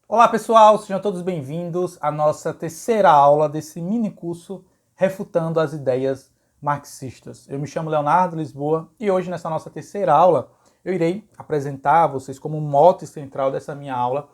Olá pessoal, sejam todos bem-vindos à nossa terceira aula desse mini curso Refutando as Ideias Marxistas. Eu me chamo Leonardo Lisboa e hoje nessa nossa terceira aula eu irei apresentar a vocês como mote central dessa minha aula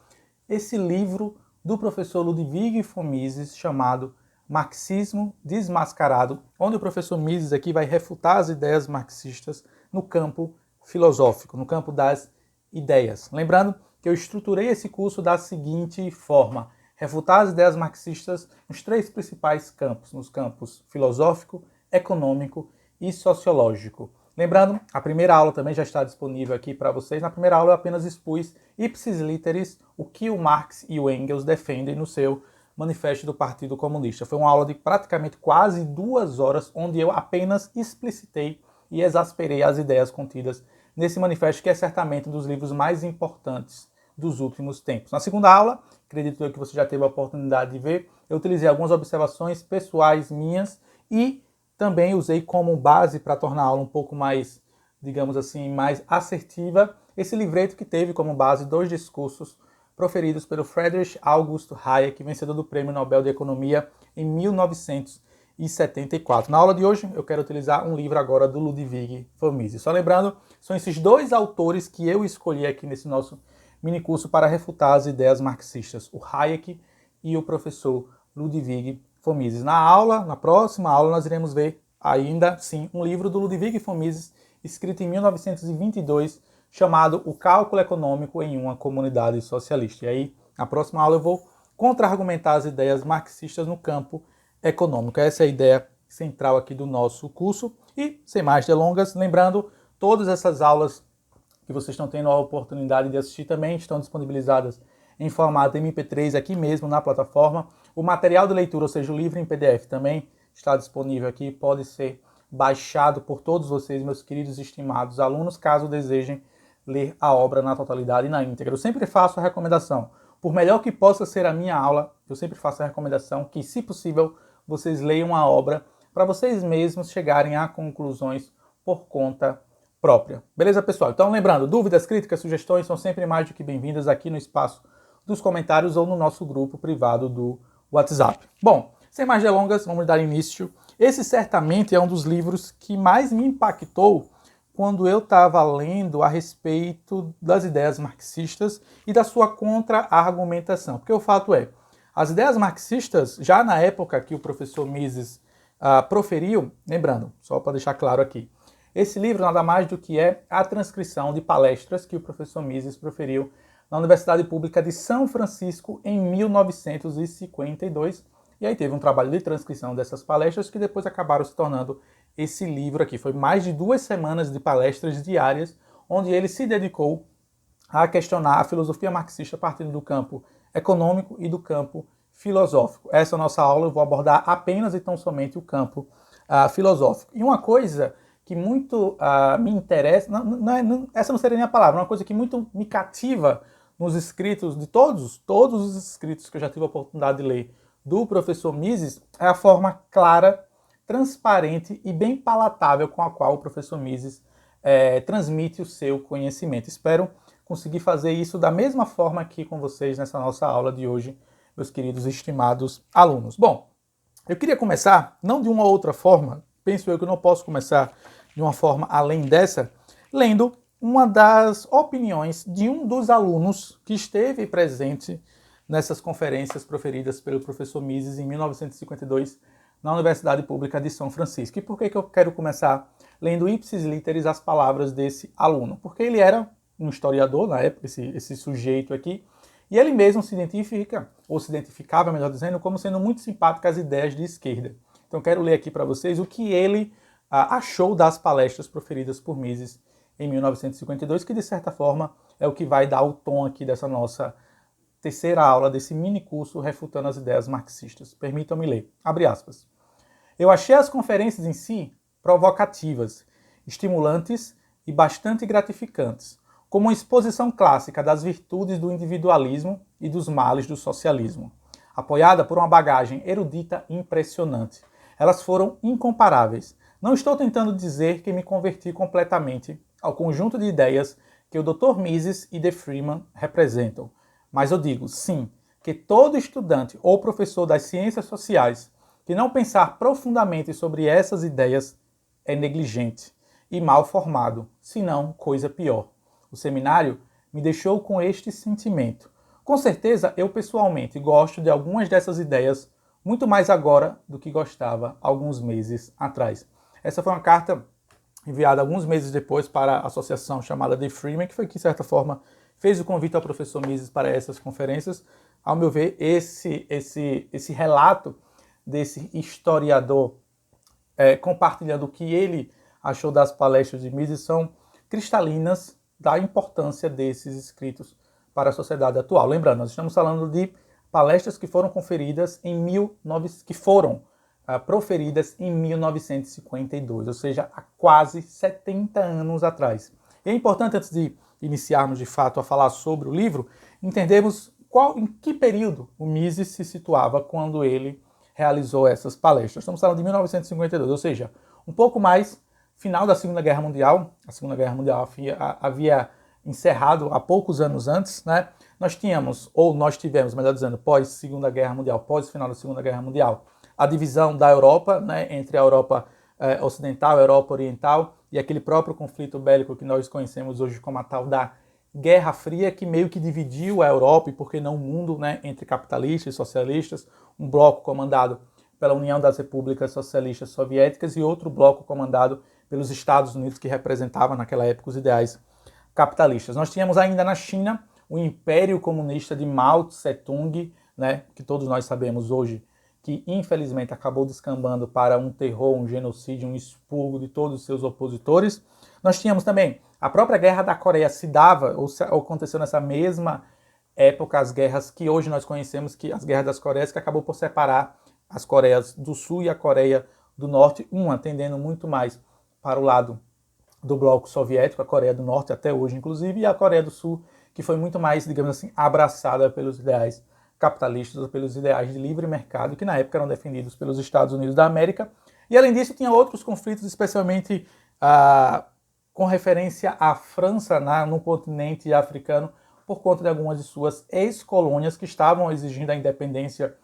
esse livro do professor Ludwig von Mises chamado Marxismo Desmascarado, onde o professor Mises aqui vai refutar as ideias marxistas no campo filosófico, no campo das ideias. Lembrando que eu estruturei esse curso da seguinte forma: refutar as ideias marxistas nos três principais campos, nos campos filosófico, econômico e sociológico. Lembrando, a primeira aula também já está disponível aqui para vocês. Na primeira aula eu apenas expus ipsis literis o que o Marx e o Engels defendem no seu Manifesto do Partido Comunista. Foi uma aula de praticamente quase 2 horas, onde eu apenas explicitei e exasperei as ideias contidas nesse manifesto, que é certamente um dos livros mais importantes dos últimos tempos. Na segunda aula, acredito eu que você já teve a oportunidade de ver, eu utilizei algumas observações pessoais minhas e também usei como base para tornar a aula um pouco mais, digamos assim, mais assertiva, esse livreto que teve como base 2 discursos proferidos pelo Friedrich August Hayek, vencedor do Prêmio Nobel de Economia em 1974. Na aula de hoje, eu quero utilizar um livro agora do Ludwig von Mises. Só lembrando, são esses 2 autores que eu escolhi aqui nesse nosso minicurso para refutar as ideias marxistas, o Hayek e o professor Ludwig von Mises. Na próxima aula, nós iremos ver ainda sim um livro do Ludwig von Mises, escrito em 1922, chamado O Cálculo Econômico em uma Comunidade Socialista. E aí, na próxima aula, eu vou contra-argumentar as ideias marxistas no campo econômico. Essa é a ideia central aqui do nosso curso. E, sem mais delongas, lembrando, todas essas aulas que vocês estão tendo a oportunidade de assistir também estão disponibilizadas em formato MP3 aqui mesmo na plataforma. O material de leitura, ou seja, o livro em PDF, também está disponível aqui, pode ser baixado por todos vocês, meus queridos e estimados alunos, caso desejem ler a obra na totalidade e na íntegra. Eu sempre faço a recomendação, por melhor que possa ser a minha aula, eu sempre faço a recomendação que, se possível, vocês leiam a obra para vocês mesmos chegarem a conclusões por conta própria. Beleza, pessoal? Então, lembrando, dúvidas, críticas, sugestões são sempre mais do que bem-vindas aqui no espaço dos comentários ou no nosso grupo privado do WhatsApp. Bom, sem mais delongas, vamos dar início. Esse certamente é um dos livros que mais me impactou quando eu estava lendo a respeito das ideias marxistas e da sua contra-argumentação. Porque o fato é, as ideias marxistas, já na época que o professor Mises proferiu, lembrando, só para deixar claro aqui, esse livro nada mais do que é a transcrição de palestras que o professor Mises proferiu na Universidade Pública de São Francisco em 1952. E aí teve um trabalho de transcrição dessas palestras que depois acabaram se tornando esse livro aqui. Foi mais de 2 semanas de palestras diárias, onde ele se dedicou a questionar a filosofia marxista partindo do campo econômico e do campo filosófico. Essa nossa aula eu vou abordar apenas e tão somente o campo filosófico. E uma coisa que muito me interessa, essa não seria nem a palavra, uma coisa que muito me cativa nos escritos de todos os escritos que eu já tive a oportunidade de ler do professor Mises, é a forma clara, transparente e bem palatável com a qual o professor Mises transmite o seu conhecimento. Espero conseguir fazer isso da mesma forma aqui com vocês nessa nossa aula de hoje, meus queridos e estimados alunos. Bom, eu queria começar, não de uma outra forma, penso eu que eu não posso começar de uma forma além dessa, lendo uma das opiniões de um dos alunos que esteve presente nessas conferências proferidas pelo professor Mises em 1952 na Universidade Pública de São Francisco. E por que eu quero começar lendo ipsis literis as palavras desse aluno? Porque ele era um historiador na época, esse sujeito aqui, e ele mesmo se identifica, ou se identificava, melhor dizendo, como sendo muito simpático às ideias de esquerda. Então quero ler aqui para vocês o que ele achou das palestras proferidas por Mises em 1952, que de certa forma é o que vai dar o tom aqui dessa nossa terceira aula, desse mini curso refutando as ideias marxistas. Permitam-me ler. Abre aspas. Eu achei as conferências em si provocativas, estimulantes e bastante gratificantes, como uma exposição clássica das virtudes do individualismo e dos males do socialismo, apoiada por uma bagagem erudita impressionante. Elas foram incomparáveis. Não estou tentando dizer que me converti completamente ao conjunto de ideias que o Dr. Mises e De Freeman representam, Mas eu digo, sim, que todo estudante ou professor das ciências sociais que não pensar profundamente sobre essas ideias é negligente e mal formado, se não coisa pior. O seminário me deixou com este sentimento. Com certeza, eu pessoalmente gosto de algumas dessas ideias muito mais agora do que gostava alguns meses atrás. Essa foi uma carta enviada alguns meses depois para a associação chamada The Freeman, que foi que, de certa forma, fez o convite ao professor Mises para essas conferências. Ao meu ver, esse relato desse historiador compartilhando o que ele achou das palestras de Mises são cristalinas da importância desses escritos para a sociedade atual. Lembrando, nós estamos falando de palestras que foram conferidas proferidas em 1952, ou seja, há quase 70 anos atrás. E é importante, antes de iniciarmos de fato a falar sobre o livro, entendermos em que período o Mises se situava quando ele realizou essas palestras. Estamos falando de 1952, ou seja, um pouco mais final da Segunda Guerra Mundial. A Segunda Guerra Mundial havia encerrado há poucos anos antes, né? Nós tivemos, melhor dizendo, pós-Segunda Guerra Mundial, pós-final da Segunda Guerra Mundial, a divisão da Europa, né, entre a Europa ocidental, a Europa oriental, e aquele próprio conflito bélico que nós conhecemos hoje como a tal da Guerra Fria, que meio que dividiu a Europa e, por que não, o mundo, né, entre capitalistas e socialistas, um bloco comandado pela União das Repúblicas Socialistas Soviéticas e outro bloco comandado pelos Estados Unidos, que representava naquela época os ideais capitalistas. Nós tínhamos ainda na China o Império Comunista de Mao Tse-tung, né, que todos nós sabemos hoje, que infelizmente acabou descambando para um terror, um genocídio, um expurgo de todos os seus opositores. Nós tínhamos também a própria Guerra da Coreia ou aconteceu nessa mesma época, as guerras que hoje nós conhecemos, que as Guerras das Coreias, que acabou por separar as Coreias do Sul e a Coreia do Norte, uma tendendo muito mais para o lado do bloco soviético, a Coreia do Norte até hoje inclusive, e a Coreia do Sul, que foi muito mais, digamos assim, abraçada pelos ideais capitalistas ou pelos ideais de livre mercado, que na época eram defendidos pelos Estados Unidos da América. E além disso, tinha outros conflitos, especialmente com referência à França, no continente africano, por conta de algumas de suas ex-colônias que estavam exigindo a independência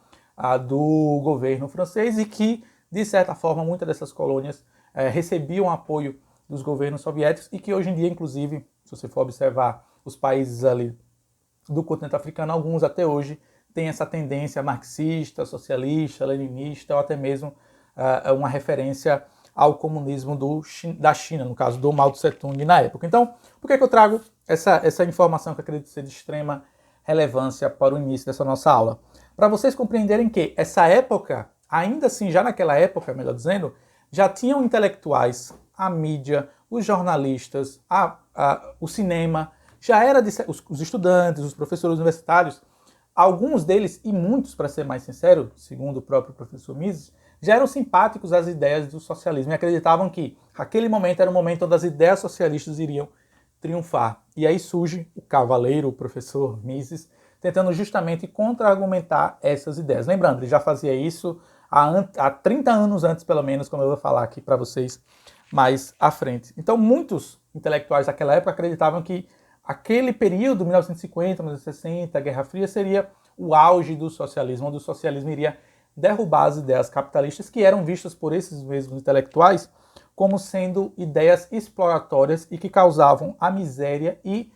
do governo francês e que, de certa forma, muitas dessas colônias recebiam apoio dos governos soviéticos e que hoje em dia, inclusive, se você for observar os países ali do continente africano, alguns até hoje têm essa tendência marxista, socialista, leninista ou até mesmo uma referência ao comunismo da China, no caso do Mao Tse-tung na época. Então, por que eu trago essa informação que eu acredito ser de extrema relevância para o início dessa nossa aula? Para vocês compreenderem que essa época, ainda assim, já naquela época, melhor dizendo, já tinham intelectuais, a mídia, os jornalistas, o cinema, já era os estudantes, os professores universitários, alguns deles, e muitos, para ser mais sincero, segundo o próprio professor Mises, já eram simpáticos às ideias do socialismo e acreditavam que aquele momento era o momento onde as ideias socialistas iriam triunfar. E aí surge o cavaleiro, o professor Mises, tentando justamente contra-argumentar essas ideias. Lembrando, ele já fazia isso há 30 anos antes, pelo menos, como eu vou falar aqui para vocês mais à frente. Então, muitos intelectuais daquela época acreditavam que aquele período, 1950, 1960, a Guerra Fria, seria o auge do socialismo, onde o socialismo iria derrubar as ideias capitalistas que eram vistas por esses mesmos intelectuais como sendo ideias exploratórias e que causavam a miséria e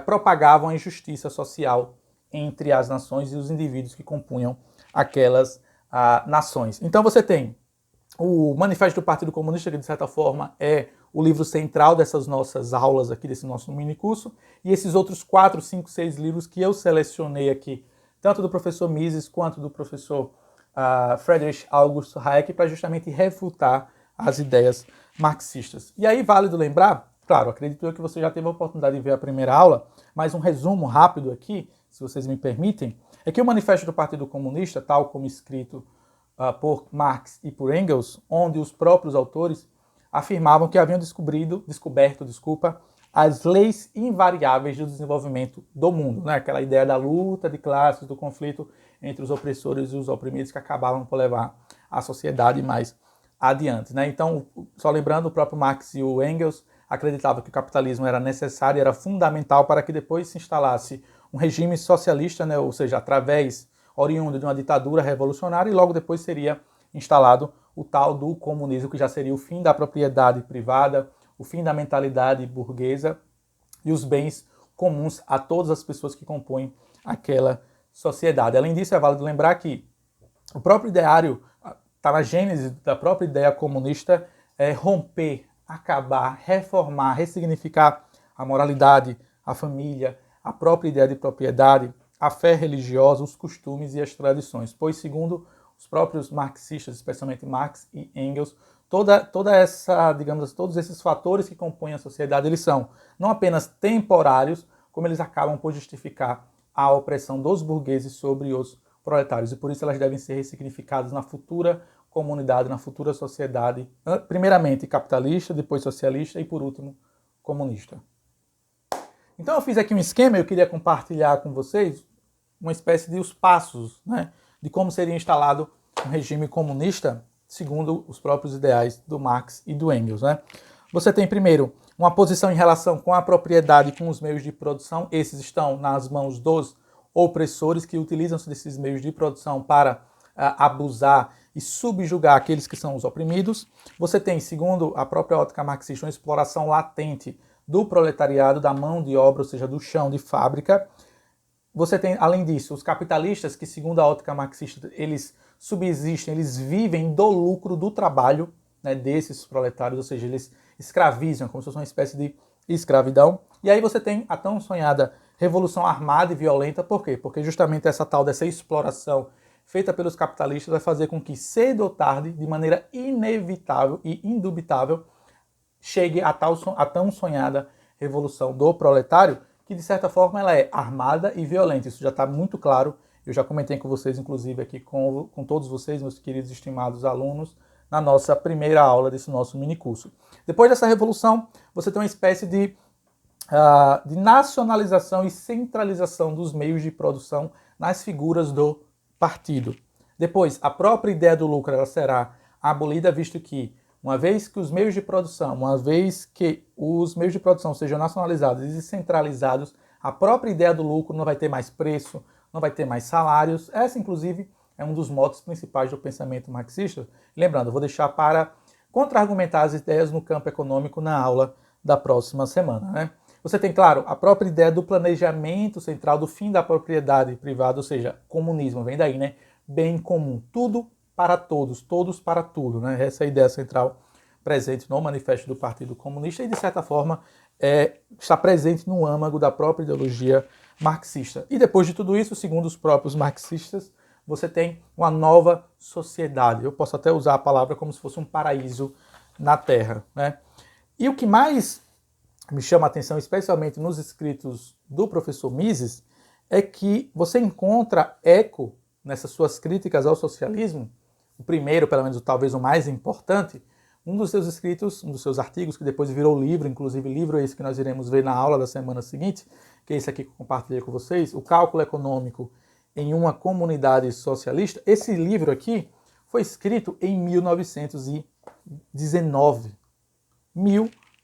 propagavam a injustiça social entre as nações e os indivíduos que compunham aquelas nações. Então você tem o Manifesto do Partido Comunista, que de certa forma é o livro central dessas nossas aulas aqui, desse nosso mini curso, e esses outros 4, 5, 6 livros que eu selecionei aqui, tanto do professor Mises quanto do professor Friedrich August Hayek, para justamente refutar as ideias marxistas. E aí, válido lembrar, claro, acredito eu que você já teve a oportunidade de ver a primeira aula, mas um resumo rápido aqui, se vocês me permitem, é que o Manifesto do Partido Comunista, tal como escrito por Marx e por Engels, onde os próprios autores afirmavam que haviam descoberto, as leis invariáveis do desenvolvimento do mundo, né? Aquela ideia da luta de classes, do conflito entre os opressores e os oprimidos que acabavam por levar a sociedade mais adiante, né? Então, só lembrando, o próprio Marx e o Engels acreditavam que o capitalismo era necessário, era fundamental para que depois se instalasse um regime socialista, né, ou seja, oriundo de uma ditadura revolucionária, e logo depois seria instalado o tal do comunismo, que já seria o fim da propriedade privada, o fim da mentalidade burguesa e os bens comuns a todas as pessoas que compõem aquela sociedade. Além disso, é válido lembrar que o próprio ideário, está na gênese da própria ideia comunista, é romper, acabar, reformar, ressignificar a moralidade, a família, a própria ideia de propriedade, a fé religiosa, os costumes e as tradições. Pois, segundo os próprios marxistas, especialmente Marx e Engels, todos esses fatores que compõem a sociedade, eles são não apenas temporários, como eles acabam por justificar a opressão dos burgueses sobre os proletários. E por isso elas devem ser ressignificadas na futura comunidade, na futura sociedade, primeiramente capitalista, depois socialista e, por último, comunista. Então eu fiz aqui um esquema, eu queria compartilhar com vocês uma espécie de os passos, né, de como seria instalado um regime comunista segundo os próprios ideais do Marx e do Engels, né? Você tem primeiro uma posição em relação com a propriedade e com os meios de produção. Esses estão nas mãos dos opressores que utilizam-se desses meios de produção para abusar e subjugar aqueles que são os oprimidos. Você tem, segundo a própria ótica marxista, uma exploração latente do proletariado, da mão de obra, ou seja, do chão de fábrica. Você tem, além disso, os capitalistas que, segundo a ótica marxista, eles subsistem, eles vivem do lucro do trabalho, né, desses proletários, ou seja, eles escravizam, como se fosse uma espécie de escravidão. E aí você tem a tão sonhada revolução armada e violenta. Por quê? Porque justamente essa tal dessa exploração feita pelos capitalistas vai fazer com que cedo ou tarde, de maneira inevitável e indubitável, chegue a tão sonhada revolução do proletário, que de certa forma ela é armada e violenta. Isso já está muito claro, eu já comentei com vocês, inclusive aqui com todos vocês, meus queridos e estimados alunos, na nossa primeira aula desse nosso minicurso. Depois dessa revolução, você tem uma espécie de nacionalização e centralização dos meios de produção nas figuras do partido. Depois, a própria ideia do lucro ela será abolida, visto que uma vez que os meios de produção sejam nacionalizados e centralizados, a própria ideia do lucro não vai ter mais preço, não vai ter mais salários. Essa, inclusive, é um dos motos principais do pensamento marxista. Lembrando, eu vou deixar para contra-argumentar as ideias no campo econômico na aula da próxima semana, né? Você tem, claro, a própria ideia do planejamento central, do fim da propriedade privada, ou seja, comunismo, vem daí, né? Bem comum, tudo para todos, todos para tudo, né? Essa é a ideia central presente no Manifesto do Partido Comunista e, de certa forma, está presente no âmago da própria ideologia marxista. E depois de tudo isso, segundo os próprios marxistas, você tem uma nova sociedade. Eu posso até usar a palavra como se fosse um paraíso na Terra, né? E o que mais me chama a atenção, especialmente nos escritos do professor Mises, é que você encontra eco nessas suas críticas ao socialismo. O primeiro, pelo menos talvez o mais importante, um dos seus escritos, um dos seus artigos, que depois virou livro, inclusive livro esse que nós iremos ver na aula da semana seguinte, que é esse aqui que eu compartilhei com vocês, O Cálculo Econômico em uma Comunidade Socialista. Esse livro aqui foi escrito em 1919.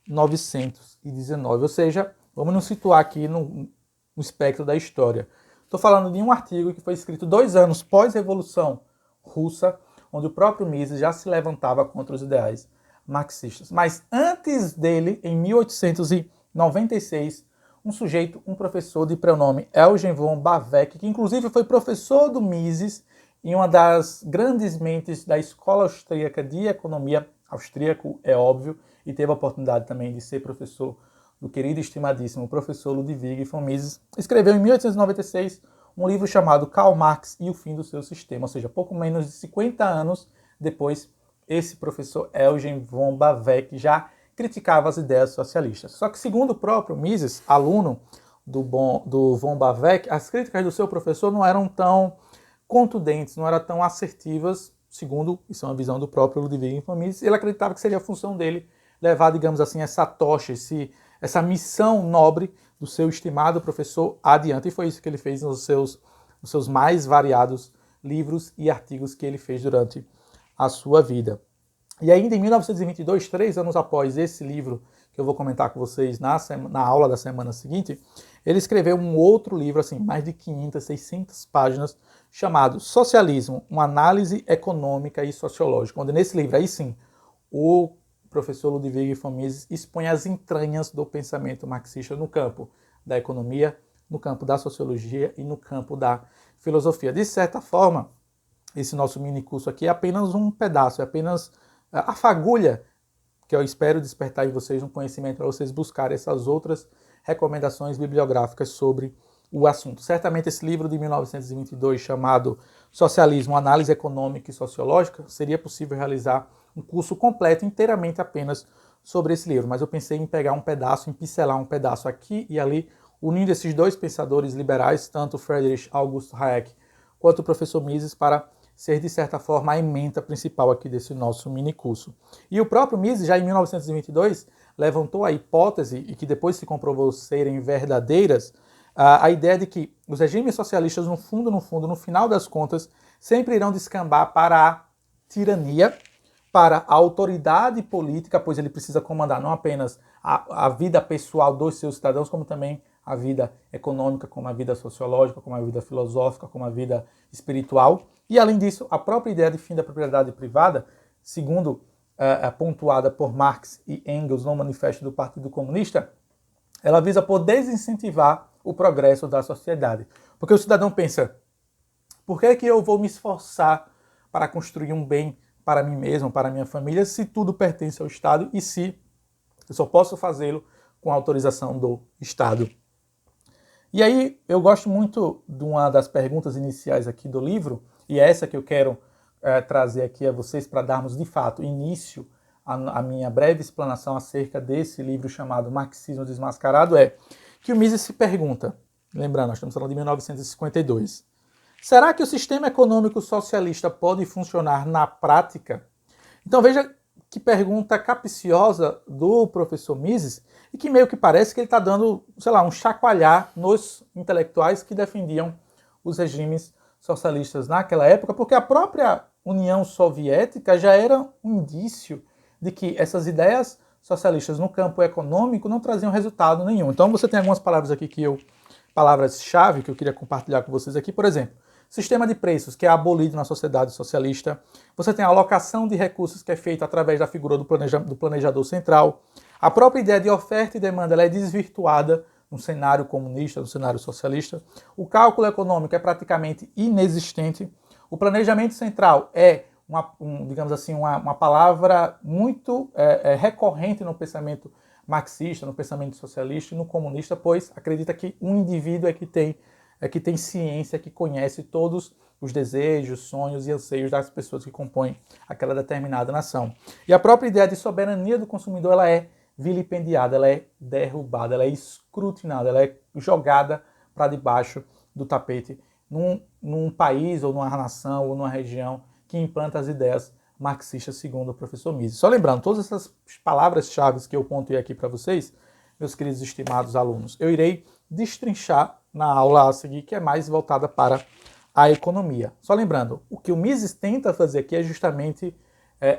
1919, ou seja, vamos nos situar aqui no espectro da história. Estou falando de um artigo que foi escrito 2 anos pós-Revolução Russa, onde o próprio Mises já se levantava contra os ideais marxistas. Mas antes dele, em 1896, um professor de prenome Eugen von Baveck, que inclusive foi professor do Mises e uma das grandes mentes da Escola Austríaca de Economia, austríaco é óbvio, e teve a oportunidade também de ser professor do querido e estimadíssimo professor Ludwig von Mises, escreveu em 1896 um livro chamado Karl Marx e o Fim do Seu Sistema, ou seja, pouco menos de 50 anos depois, esse professor Eugen von Baveck já criticava as ideias socialistas. Só que, segundo o próprio Mises, aluno do von Baveck, as críticas do seu professor não eram tão contundentes, não eram tão assertivas, segundo, isso é uma visão do próprio Ludwig von Mises. Ele acreditava que seria a função dele levar, digamos assim, essa tocha, essa missão nobre do seu estimado professor adiante. E foi isso que ele fez nos seus mais variados livros e artigos que ele fez durante a sua vida. E ainda em 1922, 3 anos após esse livro que eu vou comentar com vocês na aula da semana seguinte, ele escreveu um outro livro, assim, mais de 500, 600 páginas, chamado Socialismo, uma análise econômica e sociológica, onde nesse livro, aí sim, o professor Ludwig von Mises expõe as entranhas do pensamento marxista no campo da economia, no campo da sociologia e no campo da filosofia. De certa forma, esse nosso mini curso aqui é apenas um pedaço, é apenas a fagulha que eu espero despertar em vocês um conhecimento para vocês buscarem essas outras recomendações bibliográficas sobre o assunto. Certamente esse livro de 1922, chamado Socialismo, Análise Econômica e Sociológica, seria possível realizar um curso completo inteiramente apenas sobre esse livro, mas eu pensei em pegar um pedaço, em pincelar um pedaço aqui e ali, unindo esses dois pensadores liberais, tanto Friedrich August Hayek quanto o professor Mises, para ser, de certa forma, a ementa principal aqui desse nosso mini curso. E o próprio Mises, já em 1922, levantou a hipótese, e que depois se comprovou serem verdadeiras, a ideia de que os regimes socialistas, no fundo, no final das contas, sempre irão descambar para a tirania, para a autoridade política, pois ele precisa comandar não apenas a vida pessoal dos seus cidadãos, como também a vida econômica, como a vida sociológica, como a vida filosófica, como a vida espiritual. E, além disso, a própria ideia de fim da propriedade privada, segundo pontuada por Marx e Engels no Manifesto do Partido Comunista, ela visa por desincentivar o progresso da sociedade. Porque o cidadão pensa, por que é que eu vou me esforçar para construir um bem para mim mesmo, para minha família, se tudo pertence ao Estado e se eu só posso fazê-lo com a autorização do Estado? E aí eu gosto muito de uma das perguntas iniciais aqui do livro, e é essa que eu quero trazer aqui a vocês para darmos de fato início à minha breve explanação acerca desse livro chamado Marxismo Desmascarado, é que o Mises se pergunta, lembrando, nós estamos falando de 1952, será que o sistema econômico socialista pode funcionar na prática? Então veja que pergunta capciosa do professor Mises, e que meio que parece que ele está dando, sei lá, um chacoalhar nos intelectuais que defendiam os regimes socialistas naquela época, porque a própria União Soviética já era um indício de que essas ideias socialistas no campo econômico não traziam resultado nenhum. Então você tem algumas palavras aqui palavras-chave que eu queria compartilhar com vocês aqui, por exemplo, sistema de preços, que é abolido na sociedade socialista. Você tem a alocação de recursos, que é feita através da figura do planejador central. A própria ideia de oferta e demanda ela é desvirtuada no cenário comunista, no cenário socialista. O cálculo econômico é praticamente inexistente. O planejamento central é digamos assim, uma palavra muito recorrente no pensamento marxista, no pensamento socialista e no comunista, pois acredita que um indivíduo é que tem ciência, que conhece todos os desejos, sonhos e anseios das pessoas que compõem aquela determinada nação. E a própria ideia de soberania do consumidor ela é vilipendiada, ela é derrubada, ela é escrutinada, ela é jogada para debaixo do tapete num país ou numa nação ou numa região que implanta as ideias marxistas segundo o professor Mises. Só lembrando, todas essas palavras-chave que eu pontuei aqui para vocês, meus queridos e estimados alunos, eu irei destrinchar na aula a seguir, que é mais voltada para a economia. Só lembrando, o que o Mises tenta fazer aqui é justamente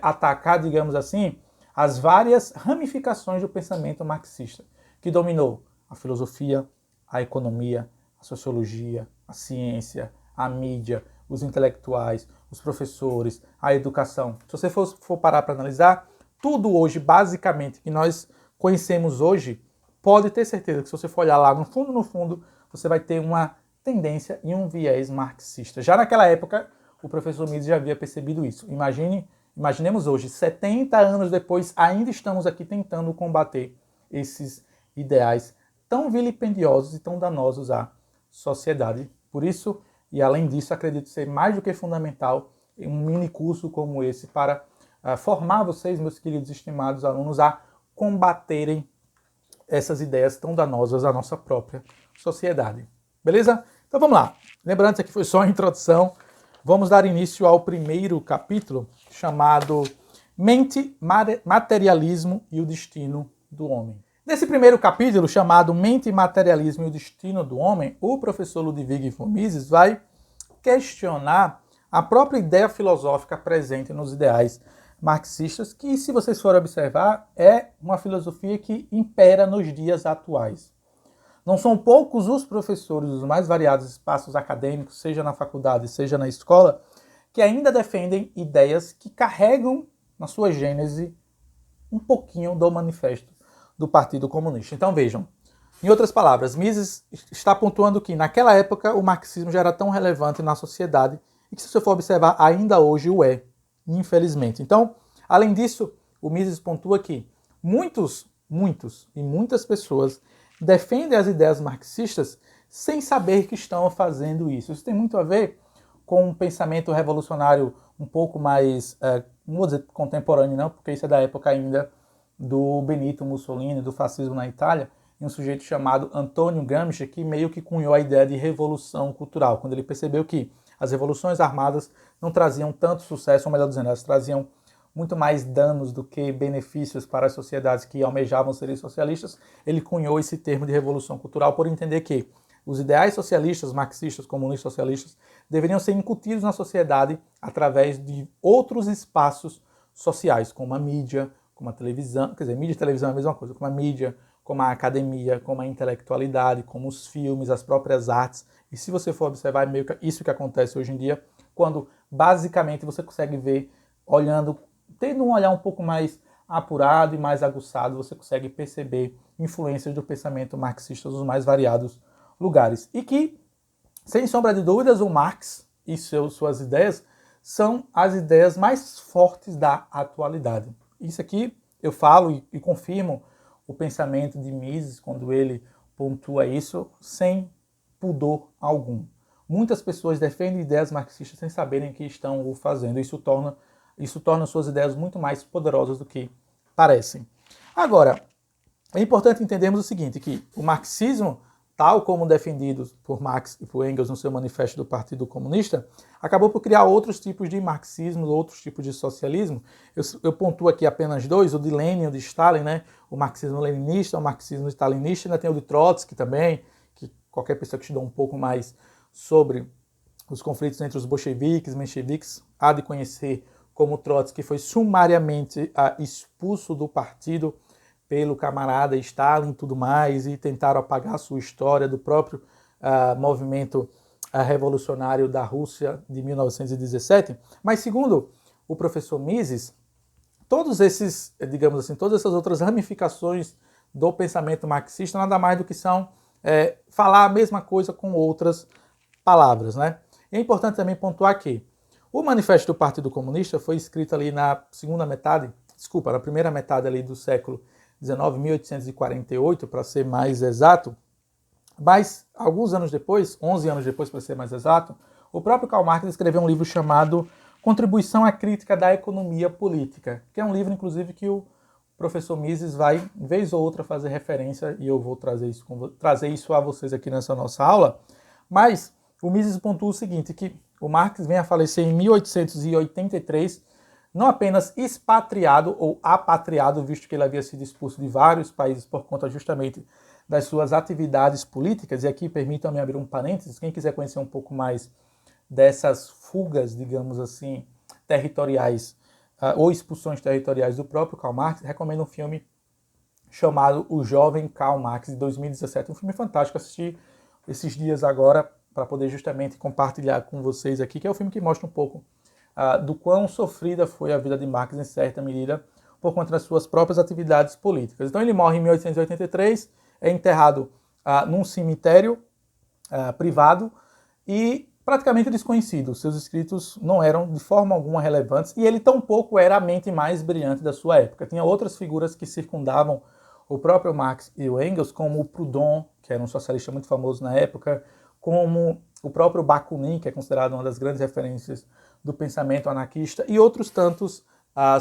atacar, digamos assim, as várias ramificações do pensamento marxista, que dominou a filosofia, a economia, a sociologia, a ciência, a mídia, os intelectuais, os professores, a educação. Se você for parar para analisar, tudo hoje, basicamente, que nós conhecemos hoje, pode ter certeza que se você for olhar lá no fundo, você vai ter uma tendência e um viés marxista. Já naquela época, o professor Mises já havia percebido isso. Imaginemos hoje, 70 anos depois, ainda estamos aqui tentando combater esses ideais tão vilipendiosos e tão danosos à sociedade. Por isso, e além disso, acredito ser mais do que fundamental um mini curso como esse para formar vocês, meus queridos e estimados alunos, a combaterem essas ideias tão danosas à nossa própria sociedade. Beleza? Então vamos lá. Lembrando, isso aqui foi só a introdução. Vamos dar início ao primeiro capítulo, chamado Mente, Materialismo e o Destino do Homem. Nesse primeiro capítulo, chamado Mente, Materialismo e o Destino do Homem, o professor Ludwig von Mises vai questionar a própria ideia filosófica presente nos ideais marxistas, que, se vocês forem observar, é uma filosofia que impera nos dias atuais. Não são poucos os professores dos mais variados espaços acadêmicos, seja na faculdade, seja na escola, que ainda defendem ideias que carregam na sua gênese um pouquinho do manifesto do Partido Comunista. Então vejam, em outras palavras, Mises está pontuando que naquela época o marxismo já era tão relevante na sociedade e que, se você for observar, ainda hoje o é, infelizmente. Então, além disso, o Mises pontua que muitas pessoas defendem as ideias marxistas sem saber que estão fazendo isso. Isso tem muito a ver com um pensamento revolucionário um pouco mais, não vou dizer contemporâneo não, porque isso é da época ainda do Benito Mussolini, do fascismo na Itália, e um sujeito chamado Antonio Gramsci, que meio que cunhou a ideia de revolução cultural, quando ele percebeu que as revoluções armadas não traziam tanto sucesso, ou melhor dizendo, elas traziam muito mais danos do que benefícios para as sociedades que almejavam ser socialistas. Ele cunhou esse termo de revolução cultural por entender que os ideais socialistas, marxistas, comunistas, socialistas, deveriam ser incutidos na sociedade através de outros espaços sociais, como a mídia, como a televisão, quer dizer, mídia e televisão é a mesma coisa, como a mídia, como a academia, como a intelectualidade, como os filmes, as próprias artes. E se você for observar, é meio que isso que acontece hoje em dia, quando basicamente você consegue ver, olhando, tendo um olhar um pouco mais apurado e mais aguçado, você consegue perceber influências do pensamento marxista dos mais variados lugares. E que, sem sombra de dúvidas, o Marx e suas ideias são as ideias mais fortes da atualidade. Isso aqui eu falo e confirmo o pensamento de Mises quando ele pontua isso sem pudor algum. Muitas pessoas defendem ideias marxistas sem saberem o que estão o fazendo. Isso torna suas ideias muito mais poderosas do que parecem. Agora, é importante entendermos o seguinte, que o marxismo, tal como defendido por Marx e por Engels no seu manifesto do Partido Comunista, acabou por criar outros tipos de marxismo, outros tipos de socialismo. Eu pontuo aqui apenas dois, o de Lenin e o de Stalin, né? O marxismo-leninista, o marxismo-stalinista, ainda tem o de Trotsky também, que qualquer pessoa que estudou um pouco mais sobre os conflitos entre os bolcheviques e mencheviques há de conhecer como Trotsky foi sumariamente expulso do partido pelo camarada Stalin e tudo mais, e tentaram apagar a sua história do próprio movimento revolucionário da Rússia de 1917. Mas, segundo o professor Mises, todos esses, digamos assim, todas essas outras ramificações do pensamento marxista nada mais do que são falar a mesma coisa com outras palavras, né? E é importante também pontuar que o Manifesto do Partido Comunista foi escrito ali na primeira metade ali do século 1848, para ser mais exato, mas alguns anos depois, 11 anos depois para ser mais exato, o próprio Karl Marx escreveu um livro chamado Contribuição à Crítica da Economia Política, que é um livro, inclusive, que o professor Mises vai, vez ou outra, fazer referência, e eu vou trazer isso a vocês aqui nessa nossa aula, mas o Mises pontua o seguinte, que o Marx vem a falecer em 1883, não apenas expatriado ou apatriado, visto que ele havia sido expulso de vários países por conta justamente das suas atividades políticas, e aqui permitam-me abrir um parênteses, quem quiser conhecer um pouco mais dessas fugas, digamos assim, territoriais, ou expulsões territoriais do próprio Karl Marx, recomendo um filme chamado O Jovem Karl Marx, de 2017, um filme fantástico, assisti esses dias agora, para poder justamente compartilhar com vocês aqui, que é um filme que mostra um pouco do quão sofrida foi a vida de Marx, em certa medida, por conta das suas próprias atividades políticas. Então ele morre em 1883, é enterrado num cemitério privado e praticamente desconhecido. Seus escritos não eram de forma alguma relevantes e ele tampouco era a mente mais brilhante da sua época. Tinha outras figuras que circundavam o próprio Marx e o Engels, como o Proudhon, que era um socialista muito famoso na época, como o próprio Bakunin, que é considerado uma das grandes referências do pensamento anarquista, e outros tantos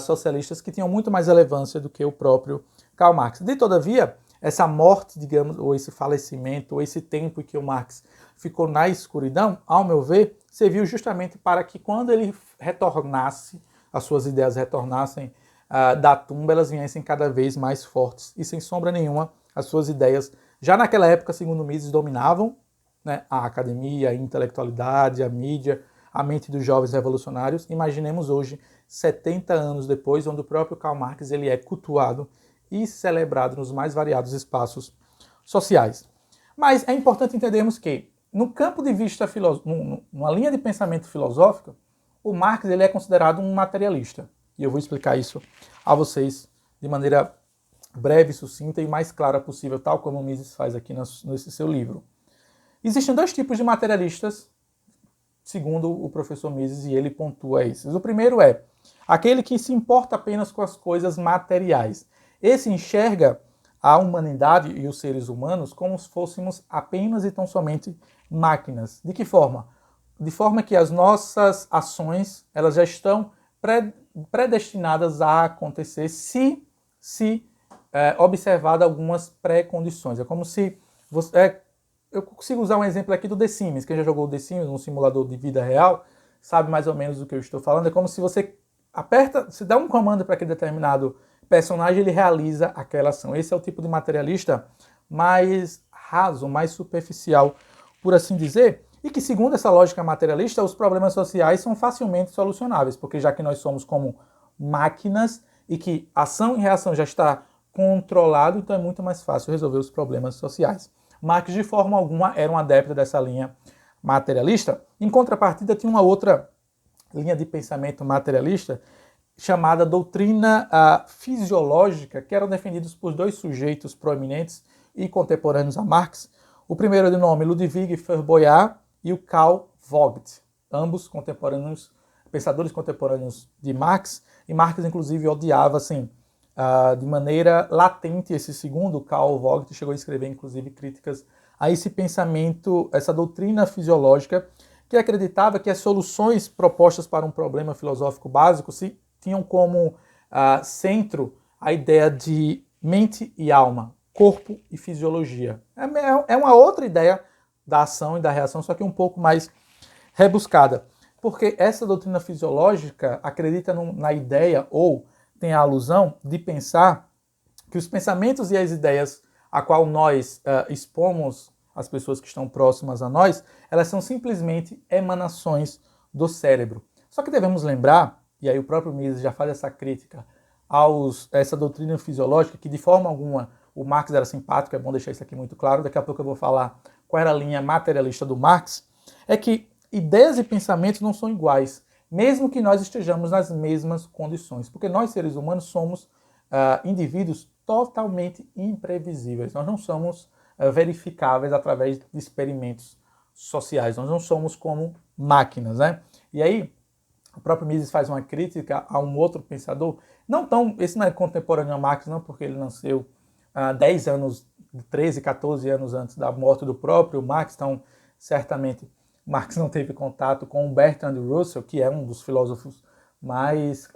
socialistas que tinham muito mais relevância do que o próprio Karl Marx. De todavia, essa morte, digamos, ou esse falecimento, ou esse tempo em que o Marx ficou na escuridão, ao meu ver, serviu justamente para que quando ele retornasse, as suas ideias retornassem da tumba, elas viessem cada vez mais fortes. E sem sombra nenhuma, as suas ideias, já naquela época, segundo Mises, dominavam, né, a academia, a intelectualidade, a mídia, A Mente dos Jovens Revolucionários. Imaginemos hoje, 70 anos depois, onde o próprio Karl Marx ele é cultuado e celebrado nos mais variados espaços sociais. Mas é importante entendermos que, no campo de vista, numa linha de pensamento filosófico, o Marx ele é considerado um materialista. E eu vou explicar isso a vocês de maneira breve, sucinta e mais clara possível, tal como o Mises faz aqui nesse seu livro. Existem dois tipos de materialistas, segundo o professor Mises, e ele pontua esses. O primeiro é aquele que se importa apenas com as coisas materiais. Esse enxerga a humanidade e os seres humanos como se fôssemos apenas e tão somente máquinas. De que forma? De forma que as nossas ações elas já estão predestinadas a acontecer se observado algumas pré-condições. É como se eu consigo usar um exemplo aqui do The Sims. Quem já jogou The Sims, um simulador de vida real, sabe mais ou menos do que eu estou falando. É como se você se dá um comando para aquele determinado personagem, ele realiza aquela ação. Esse é o tipo de materialista mais raso, mais superficial, por assim dizer, e que, segundo essa lógica materialista, os problemas sociais são facilmente solucionáveis, porque já que nós somos como máquinas e que ação e reação já está controlado, então é muito mais fácil resolver os problemas sociais. Marx, de forma alguma, era um adepto dessa linha materialista. Em contrapartida, tinha uma outra linha de pensamento materialista chamada doutrina fisiológica, que eram defendidos por dois sujeitos proeminentes e contemporâneos a Marx. O primeiro de nome Ludwig Feuerbach e o Carl Vogt, ambos contemporâneos, pensadores contemporâneos de Marx, e Marx inclusive odiava assim, de maneira latente esse segundo, Carl Vogt, chegou a escrever inclusive críticas a esse pensamento, essa doutrina fisiológica, que acreditava que as soluções propostas para um problema filosófico básico tinham como centro a ideia de mente e alma, corpo e fisiologia. É uma outra ideia da ação e da reação, só que um pouco mais rebuscada. Porque essa doutrina fisiológica acredita na ideia, ou tem a alusão, de pensar que os pensamentos e as ideias a qual nós expomos as pessoas que estão próximas a nós, elas são simplesmente emanações do cérebro. Só que devemos lembrar, e aí o próprio Mises já faz essa crítica a essa doutrina fisiológica, que de forma alguma o Marx era simpático, é bom deixar isso aqui muito claro, daqui a pouco eu vou falar qual era a linha materialista do Marx, é que ideias e pensamentos não são iguais, mesmo que nós estejamos nas mesmas condições, porque nós seres humanos somos indivíduos totalmente imprevisíveis, nós não somos verificáveis através de experimentos sociais, nós não somos como máquinas, né? E aí, o próprio Mises faz uma crítica a um outro pensador, esse não é contemporâneo a Marx, não, porque ele nasceu 10 anos, 13, 14 anos antes da morte do próprio Marx, então certamente Marx não teve contato com o Bertrand Russell, que é um dos filósofos mais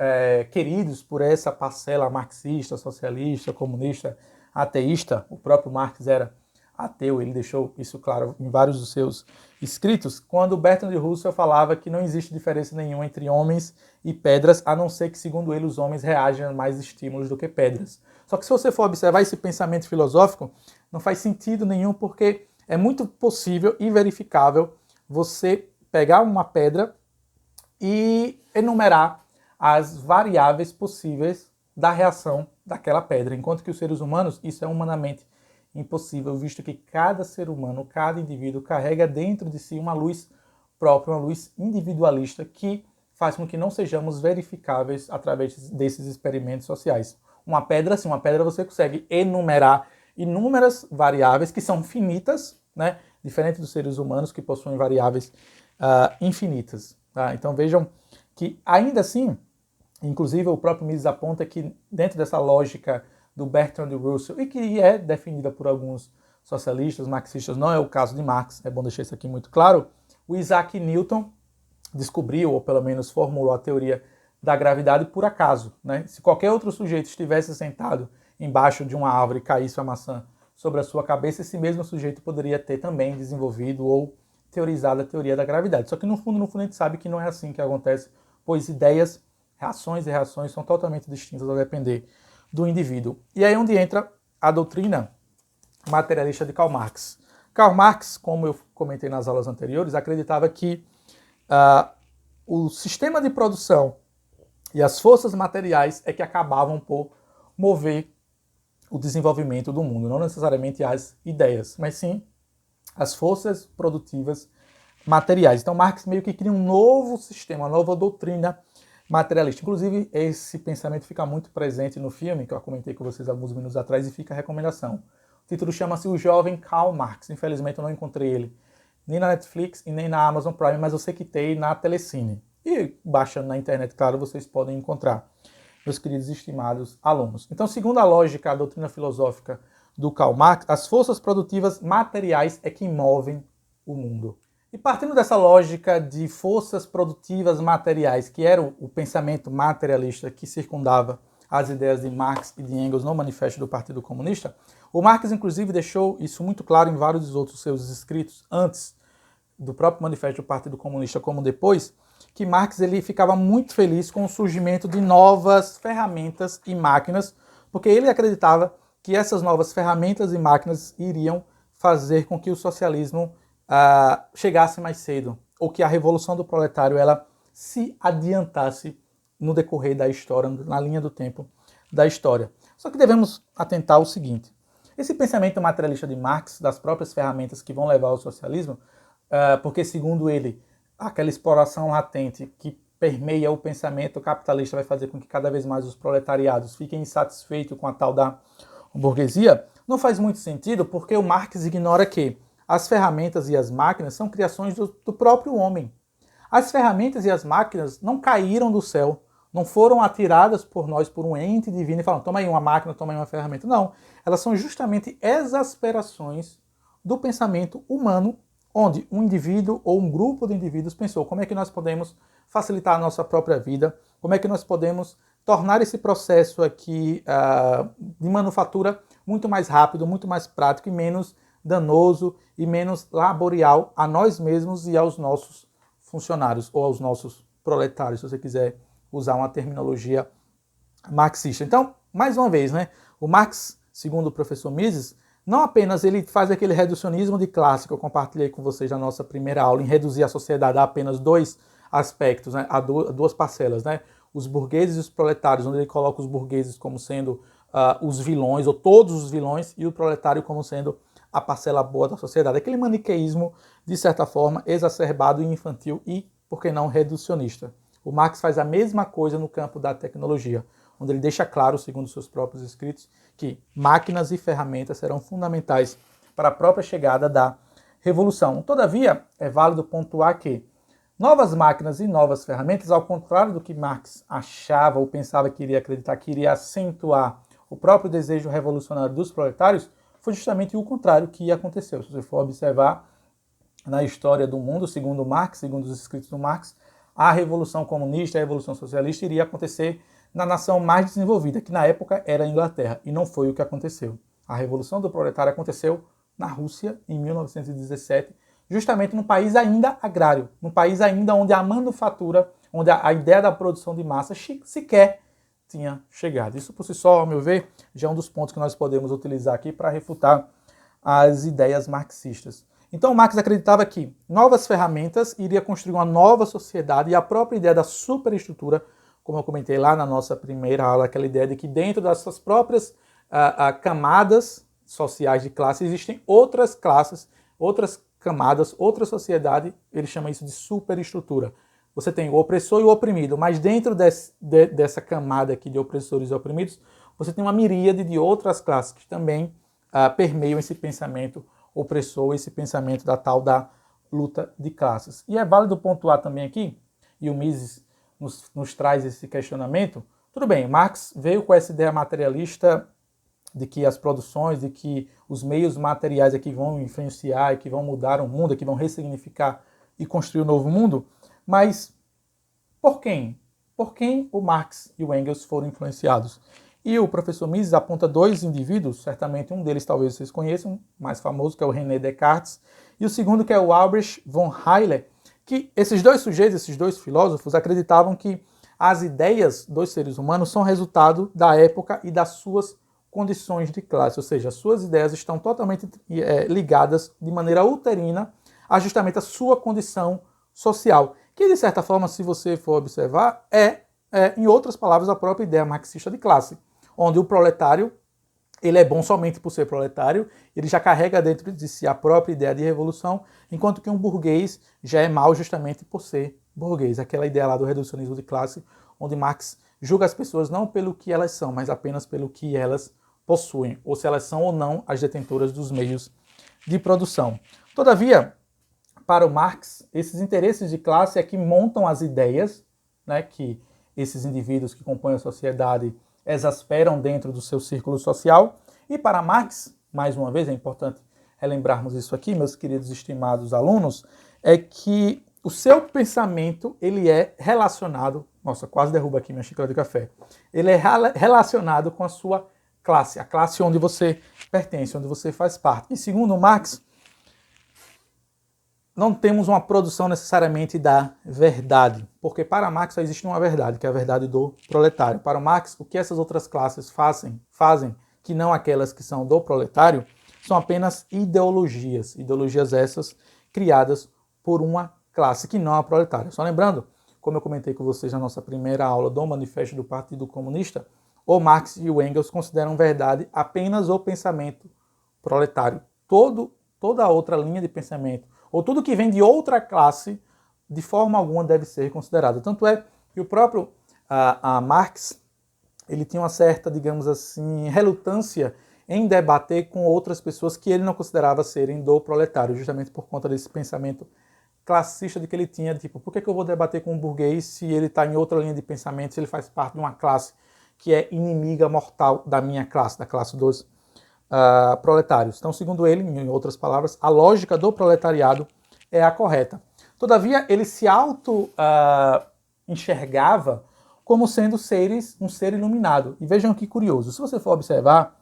queridos por essa parcela marxista, socialista, comunista, ateísta. O próprio Marx era ateu, ele deixou isso claro em vários dos seus escritos, quando Bertrand Russell falava que não existe diferença nenhuma entre homens e pedras, a não ser que, segundo ele, os homens reagem a mais estímulos do que pedras. Só que se você for observar esse pensamento filosófico, não faz sentido nenhum, porque é muito possível e verificável você pegar uma pedra e enumerar as variáveis possíveis da reação daquela pedra, enquanto que os seres humanos, isso é humanamente impossível, visto que cada ser humano, cada indivíduo carrega dentro de si uma luz própria, uma luz individualista que faz com que não sejamos verificáveis através desses experimentos sociais. Uma pedra, sim, uma pedra você consegue enumerar inúmeras variáveis que são finitas, né? Diferente dos seres humanos que possuem variáveis infinitas. Tá? Então vejam que ainda assim, inclusive o próprio Mises aponta que dentro dessa lógica do Bertrand Russell, e que é defendida por alguns socialistas, marxistas, não é o caso de Marx, é bom deixar isso aqui muito claro, o Isaac Newton descobriu, ou pelo menos formulou a teoria da gravidade por acaso. Né? Se qualquer outro sujeito estivesse sentado embaixo de uma árvore e caísse uma maçã sobre a sua cabeça, esse mesmo sujeito poderia ter também desenvolvido ou teorizado a teoria da gravidade. Só que no fundo a gente sabe que não é assim que acontece, pois ideias, ações e reações são totalmente distintas a depender do indivíduo. E aí é onde entra a doutrina materialista de Karl Marx. Karl Marx, como eu comentei nas aulas anteriores, acreditava que o sistema de produção e as forças materiais é que acabavam por mover o desenvolvimento do mundo, não necessariamente as ideias, mas sim as forças produtivas materiais. Então Marx meio que cria um novo sistema, uma nova doutrina materialista. Inclusive, esse pensamento fica muito presente no filme, que eu comentei com vocês alguns minutos atrás, e fica a recomendação. O título chama-se O Jovem Karl Marx. Infelizmente eu não encontrei ele nem na Netflix e nem na Amazon Prime, mas eu sei na Telecine. E baixando na internet, claro, vocês podem encontrar, meus queridos e estimados alunos. Então, segundo a lógica, a doutrina filosófica do Karl Marx, as forças produtivas materiais é que movem o mundo. E partindo dessa lógica de forças produtivas materiais, que era o pensamento materialista que circundava as ideias de Marx e de Engels no Manifesto do Partido Comunista, o Marx, inclusive, deixou isso muito claro em vários dos outros seus escritos, antes do próprio Manifesto do Partido Comunista, como depois, que Marx ele ficava muito feliz com o surgimento de novas ferramentas e máquinas, porque ele acreditava que essas novas ferramentas e máquinas iriam fazer com que o socialismo chegasse mais cedo, ou que a revolução do proletário ela se adiantasse no decorrer da história, na linha do tempo da história. Só que devemos atentar ao seguinte: esse pensamento materialista de Marx, das próprias ferramentas que vão levar ao socialismo, porque segundo ele, aquela exploração latente que permeia o pensamento capitalista vai fazer com que cada vez mais os proletariados fiquem insatisfeitos com a tal da burguesia, não faz muito sentido, porque o Marx ignora que as ferramentas e as máquinas são criações do próprio homem. As ferramentas e as máquinas não caíram do céu, não foram atiradas por nós, por um ente divino, e falam, toma aí uma máquina, toma aí uma ferramenta. Não, elas são justamente exasperações do pensamento humano, onde um indivíduo ou um grupo de indivíduos pensou como é que nós podemos facilitar a nossa própria vida, como é que nós podemos tornar esse processo aqui de manufatura muito mais rápido, muito mais prático e menos danoso e menos laborial a nós mesmos e aos nossos funcionários ou aos nossos proletários, se você quiser usar uma terminologia marxista. Então, mais uma vez, né, o Marx, segundo o professor Mises, não apenas ele faz aquele reducionismo de classe que eu compartilhei com vocês na nossa primeira aula, em reduzir a sociedade a apenas dois aspectos, né, a duas parcelas, né, os burgueses e os proletários, onde ele coloca os burgueses como sendo os vilões, ou todos os vilões, e o proletário como sendo a parcela boa da sociedade. Aquele maniqueísmo, de certa forma, exacerbado e infantil e, por que não, reducionista. O Marx faz a mesma coisa no campo da tecnologia, onde ele deixa claro, segundo seus próprios escritos, que máquinas e ferramentas serão fundamentais para a própria chegada da revolução. Todavia, é válido pontuar que novas máquinas e novas ferramentas, ao contrário do que Marx achava ou pensava que iria acreditar, que iria acentuar o próprio desejo revolucionário dos proletários, foi justamente o contrário que aconteceu. Se você for observar na história do mundo, segundo Marx, segundo os escritos do Marx, a Revolução Comunista, a Revolução Socialista iria acontecer na nação mais desenvolvida, que na época era a Inglaterra, e não foi o que aconteceu. A Revolução do Proletário aconteceu na Rússia, em 1917, justamente num país ainda agrário, num país ainda onde a manufatura, onde a ideia da produção de massa sequer tinha chegado. Isso por si só, ao meu ver, já é um dos pontos que nós podemos utilizar aqui para refutar as ideias marxistas. Então Marx acreditava que novas ferramentas iriam construir uma nova sociedade e a própria ideia da superestrutura, como eu comentei lá na nossa primeira aula, aquela ideia de que dentro dessas próprias camadas sociais de classe existem outras classes, outras camadas, outra sociedade, ele chama isso de superestrutura. Você tem o opressor e o oprimido, mas dentro dessa camada aqui de opressores e oprimidos, você tem uma miríade de outras classes que também permeiam esse pensamento opressor, esse pensamento da tal da luta de classes. E é válido pontuar também aqui, e o Mises nos traz esse questionamento, tudo bem, Marx veio com essa ideia materialista de que as produções, de que os meios materiais aqui vão influenciar, e que vão mudar o mundo, que vão ressignificar e construir um novo mundo, mas por quem? Por quem o Marx e o Engels foram influenciados? E o professor Mises aponta dois indivíduos, certamente um deles talvez vocês conheçam, mais famoso, que é o René Descartes, e o segundo que é o Albrecht von Heiller, que esses dois sujeitos, esses dois filósofos, acreditavam que as ideias dos seres humanos são resultado da época e das suas condições de classe, ou seja, as suas ideias estão totalmente ligadas de maneira uterina a justamente a sua condição social. que de certa forma, se você for observar, em outras palavras, a própria ideia marxista de classe, onde o proletário ele é bom somente por ser proletário, ele já carrega dentro de si a própria ideia de revolução, enquanto que um burguês já é mau justamente por ser burguês. Aquela ideia lá do reducionismo de classe, onde Marx julga as pessoas não pelo que elas são, mas apenas pelo que elas possuem, ou se elas são ou não as detentoras dos meios de produção. Todavia, para o Marx, esses interesses de classe é que montam as ideias, né, que esses indivíduos que compõem a sociedade exasperam dentro do seu círculo social. E para Marx, mais uma vez, é importante relembrarmos isso aqui, meus queridos e estimados alunos, é que o seu pensamento ele é relacionado, nossa, quase derruba aqui minha xícara de café, ele é relacionado com a sua classe, a classe onde você pertence, onde você faz parte. E segundo Marx, não temos uma produção necessariamente da verdade, porque para Marx só existe uma verdade, que é a verdade do proletário. Para Marx, o que essas outras classes fazem, que não aquelas que são do proletário, são apenas ideologias essas criadas por uma classe que não é a proletária. Só lembrando, como eu comentei com vocês na nossa primeira aula do Manifesto do Partido Comunista, o Marx e o Engels consideram verdade apenas o pensamento proletário. Toda a outra linha de pensamento, ou tudo que vem de outra classe, de forma alguma deve ser considerado. Tanto é que o próprio Marx, ele tinha uma certa, digamos assim, relutância em debater com outras pessoas que ele não considerava serem do proletário, justamente por conta desse pensamento classista de que ele tinha, tipo, por que eu vou debater com um burguês se ele está em outra linha de pensamento, se ele faz parte de uma classe que é inimiga mortal da minha classe, da classe dos proletários. Então, segundo ele, em outras palavras, a lógica do proletariado é a correta. Todavia, ele se enxergava como sendo um ser iluminado. E vejam que curioso, se você for observar,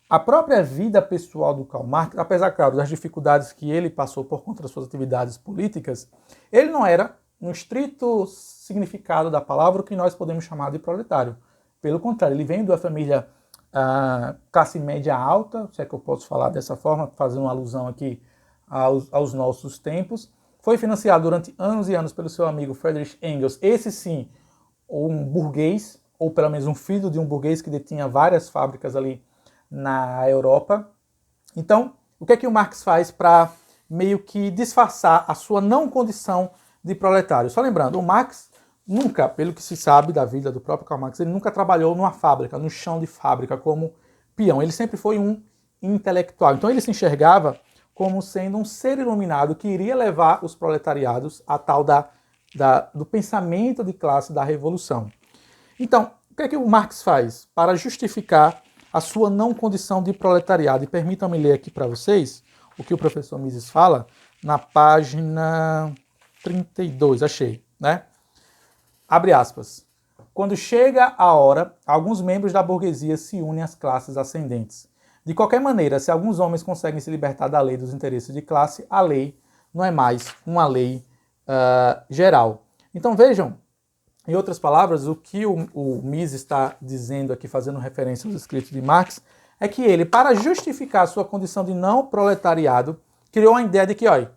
a própria vida pessoal do Karl Marx, apesar, claro, das dificuldades que ele passou por conta das suas atividades políticas, ele não era, no estrito significado da palavra, o que nós podemos chamar de proletário. Pelo contrário, ele vem de uma família classe média alta, se é que eu posso falar dessa forma, fazendo uma alusão aqui aos nossos tempos. Foi financiado durante anos e anos pelo seu amigo Friedrich Engels, esse sim, um burguês, ou pelo menos um filho de um burguês que detinha várias fábricas ali na Europa. Então, o que é que o Marx faz para meio que disfarçar a sua não condição de proletário? Só lembrando, o Marx nunca, pelo que se sabe da vida do próprio Karl Marx, ele nunca trabalhou numa fábrica, no chão de fábrica, como peão. Ele sempre foi um intelectual. Então ele se enxergava como sendo um ser iluminado que iria levar os proletariados a tal do pensamento de classe da revolução. Então, o que é que o Marx faz para justificar a sua não condição de proletariado? E permitam-me ler aqui para vocês o que o professor Mises fala na página 32, achei, né? Abre aspas. Quando chega a hora, alguns membros da burguesia se unem às classes ascendentes. De qualquer maneira, se alguns homens conseguem se libertar da lei dos interesses de classe, a lei não é mais uma lei geral. Então vejam, em outras palavras, o que o Mises está dizendo aqui, fazendo referência aos escritos de Marx, é que ele, para justificar a sua condição de não proletariado, criou a ideia de que, olha,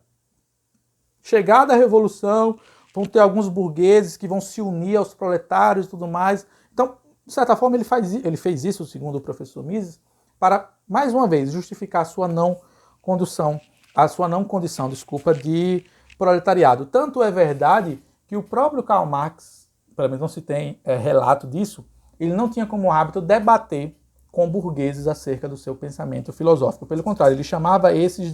chegada a revolução, vão ter alguns burgueses que vão se unir aos proletários e tudo mais. Então, de certa forma, ele fez isso, segundo o professor Mises, para, mais uma vez, justificar a sua não condição de proletariado. Tanto é verdade que o próprio Karl Marx, pelo menos não se tem relato disso, ele não tinha como hábito debater com burgueses acerca do seu pensamento filosófico. Pelo contrário, ele chamava esses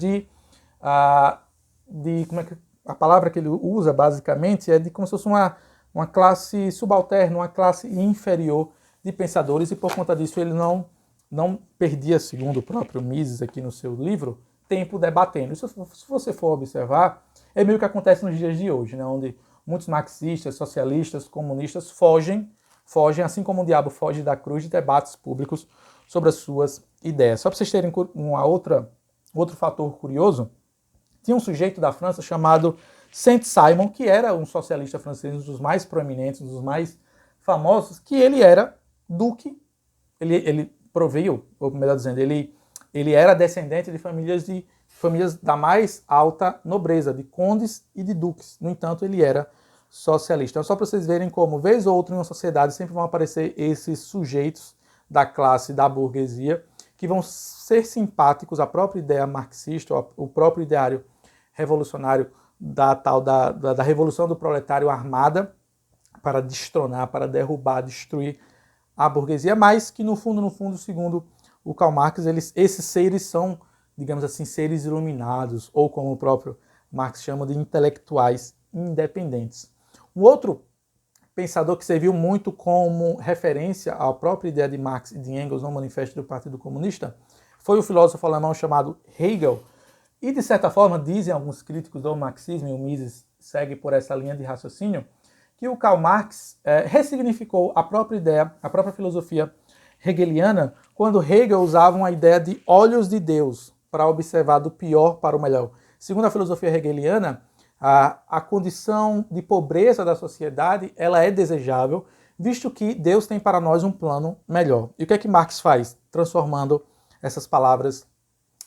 como é que a palavra que ele usa basicamente é de como se fosse uma classe subalterna, uma classe inferior de pensadores, e por conta disso ele não perdia, segundo o próprio Mises aqui no seu livro, tempo debatendo. Isso, se você for observar, é meio que acontece nos dias de hoje, né, onde muitos marxistas, socialistas, comunistas fogem, assim como o diabo foge da cruz, de debates públicos sobre as suas ideias. Só para vocês terem outro fator curioso, tinha um sujeito da França chamado Saint-Simon, que era um socialista francês, um dos mais proeminentes, um dos mais famosos, que ele era duque, ele proveu, ou melhor dizendo, ele era descendente de famílias da mais alta nobreza, de condes e de duques. No entanto, ele era socialista. Então, só para vocês verem como, vez ou outra, em uma sociedade sempre vão aparecer esses sujeitos da classe da burguesia que vão ser simpáticos à própria ideia marxista, o próprio ideário revolucionário da revolução do proletário armada para destronar, para derrubar, destruir a burguesia, mas que no fundo, segundo o Karl Marx, esses seres são, digamos assim, seres iluminados, ou como o próprio Marx chama de intelectuais independentes. Um outro pensador que serviu muito como referência à própria ideia de Marx e de Engels no Manifesto do Partido Comunista foi o filósofo alemão chamado Hegel. E, de certa forma, dizem alguns críticos do marxismo, e o Mises segue por essa linha de raciocínio, que o Karl Marx ressignificou a própria ideia, a própria filosofia hegeliana, quando Hegel usava uma ideia de olhos de Deus para observar do pior para o melhor. Segundo a filosofia hegeliana, a condição de pobreza da sociedade ela é desejável, visto que Deus tem para nós um plano melhor. E o que é que Marx faz? Transformando essas palavras,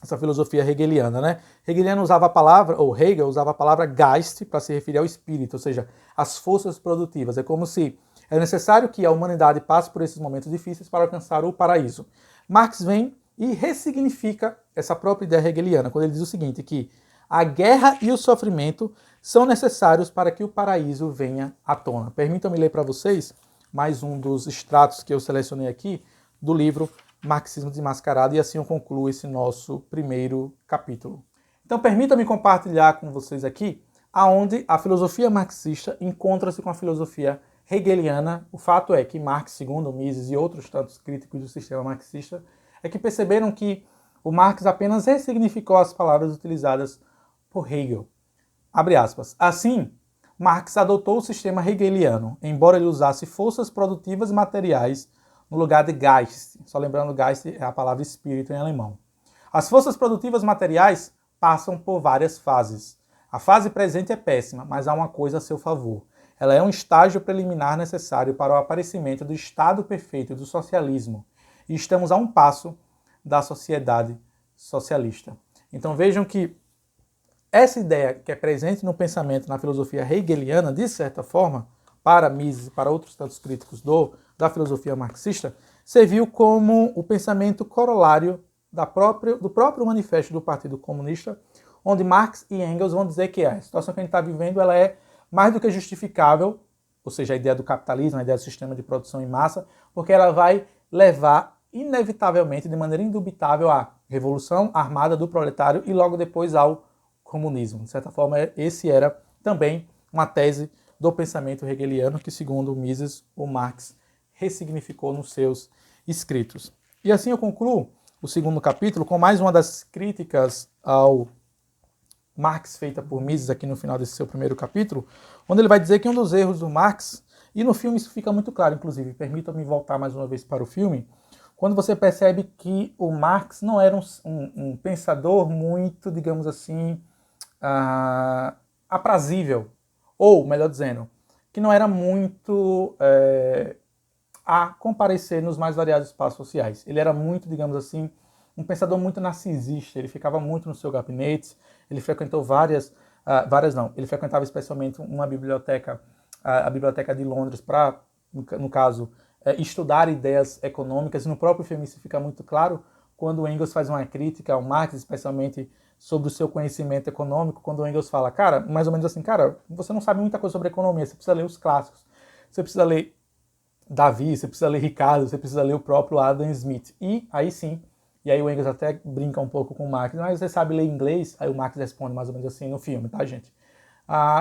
essa filosofia hegeliana, né? Hegeliano usava a palavra, ou Hegel usava a palavra Geist para se referir ao espírito, ou seja, às forças produtivas. É como se é necessário que a humanidade passe por esses momentos difíceis para alcançar o paraíso. Marx vem e ressignifica essa própria ideia hegeliana, quando ele diz o seguinte, que a guerra e o sofrimento são necessários para que o paraíso venha à tona. Permitam-me ler para vocês mais um dos extratos que eu selecionei aqui do livro Marxismo Desmascarado, e assim eu concluo esse nosso primeiro capítulo. Então permitam-me compartilhar com vocês aqui aonde a filosofia marxista encontra-se com a filosofia hegeliana. O fato é que Marx, segundo Mises e outros tantos críticos do sistema marxista, é que perceberam que o Marx apenas ressignificou as palavras utilizadas por Hegel. Abre aspas. Assim, Marx adotou o sistema hegeliano, embora ele usasse forças produtivas materiais no lugar de Geist. Só lembrando, Geist é a palavra espírito em alemão. As forças produtivas materiais passam por várias fases. A fase presente é péssima, mas há uma coisa a seu favor. Ela é um estágio preliminar necessário para o aparecimento do estado perfeito do socialismo. E estamos a um passo da sociedade socialista. Então vejam que essa ideia que é presente no pensamento, na filosofia hegeliana, de certa forma, para Mises e para outros tantos críticos da filosofia marxista, serviu como o pensamento corolário do próprio manifesto do Partido Comunista, onde Marx e Engels vão dizer que a situação que a gente está vivendo ela é mais do que justificável, ou seja, a ideia do capitalismo, a ideia do sistema de produção em massa, porque ela vai levar inevitavelmente, de maneira indubitável, à revolução armada do proletário e logo depois ao comunismo. De certa forma, esse era também uma tese do pensamento hegeliano que, segundo Mises, o Marx ressignificou nos seus escritos. E assim eu concluo o segundo capítulo com mais uma das críticas ao Marx feita por Mises aqui no final desse seu primeiro capítulo, onde ele vai dizer que um dos erros do Marx, e no filme isso fica muito claro, inclusive, permitam-me voltar mais uma vez para o filme, quando você percebe que o Marx não era um pensador muito, digamos assim, aprazível, ou, melhor dizendo, que não era muito a comparecer nos mais variados espaços sociais. Ele era muito, digamos assim, um pensador muito narcisista, ele ficava muito no seu gabinete, ele frequentou ele frequentava especialmente uma biblioteca, a Biblioteca de Londres, para, no caso, estudar ideias econômicas, e no próprio filme isso fica muito claro, quando o Engels faz uma crítica ao Marx, especialmente sobre o seu conhecimento econômico, quando o Engels fala, cara, mais ou menos assim, cara, você não sabe muita coisa sobre economia, você precisa ler os clássicos, você precisa ler Davi, você precisa ler Ricardo, você precisa ler o próprio Adam Smith. E aí sim, e aí o Engels até brinca um pouco com o Marx, mas você sabe ler inglês? Aí o Marx responde mais ou menos assim no filme, tá, gente?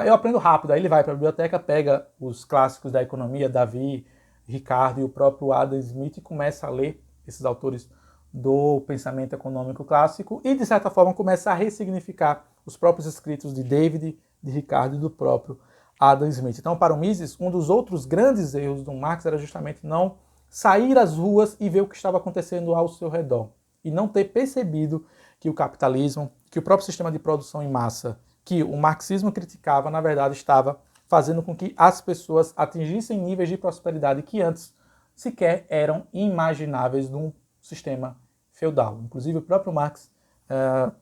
Eu aprendo rápido. Aí ele vai para a biblioteca, pega os clássicos da economia, Davi, Ricardo e o próprio Adam Smith, e começa a ler esses autores do pensamento econômico clássico e, de certa forma, começa a ressignificar os próprios escritos de David, de Ricardo e do próprio Adam Smith. Então, para o Mises, um dos outros grandes erros do Marx era justamente não sair às ruas e ver o que estava acontecendo ao seu redor. E não ter percebido que o capitalismo, que o próprio sistema de produção em massa, que o marxismo criticava, na verdade estava fazendo com que as pessoas atingissem níveis de prosperidade que antes sequer eram imagináveis num sistema feudal. Inclusive o próprio Marx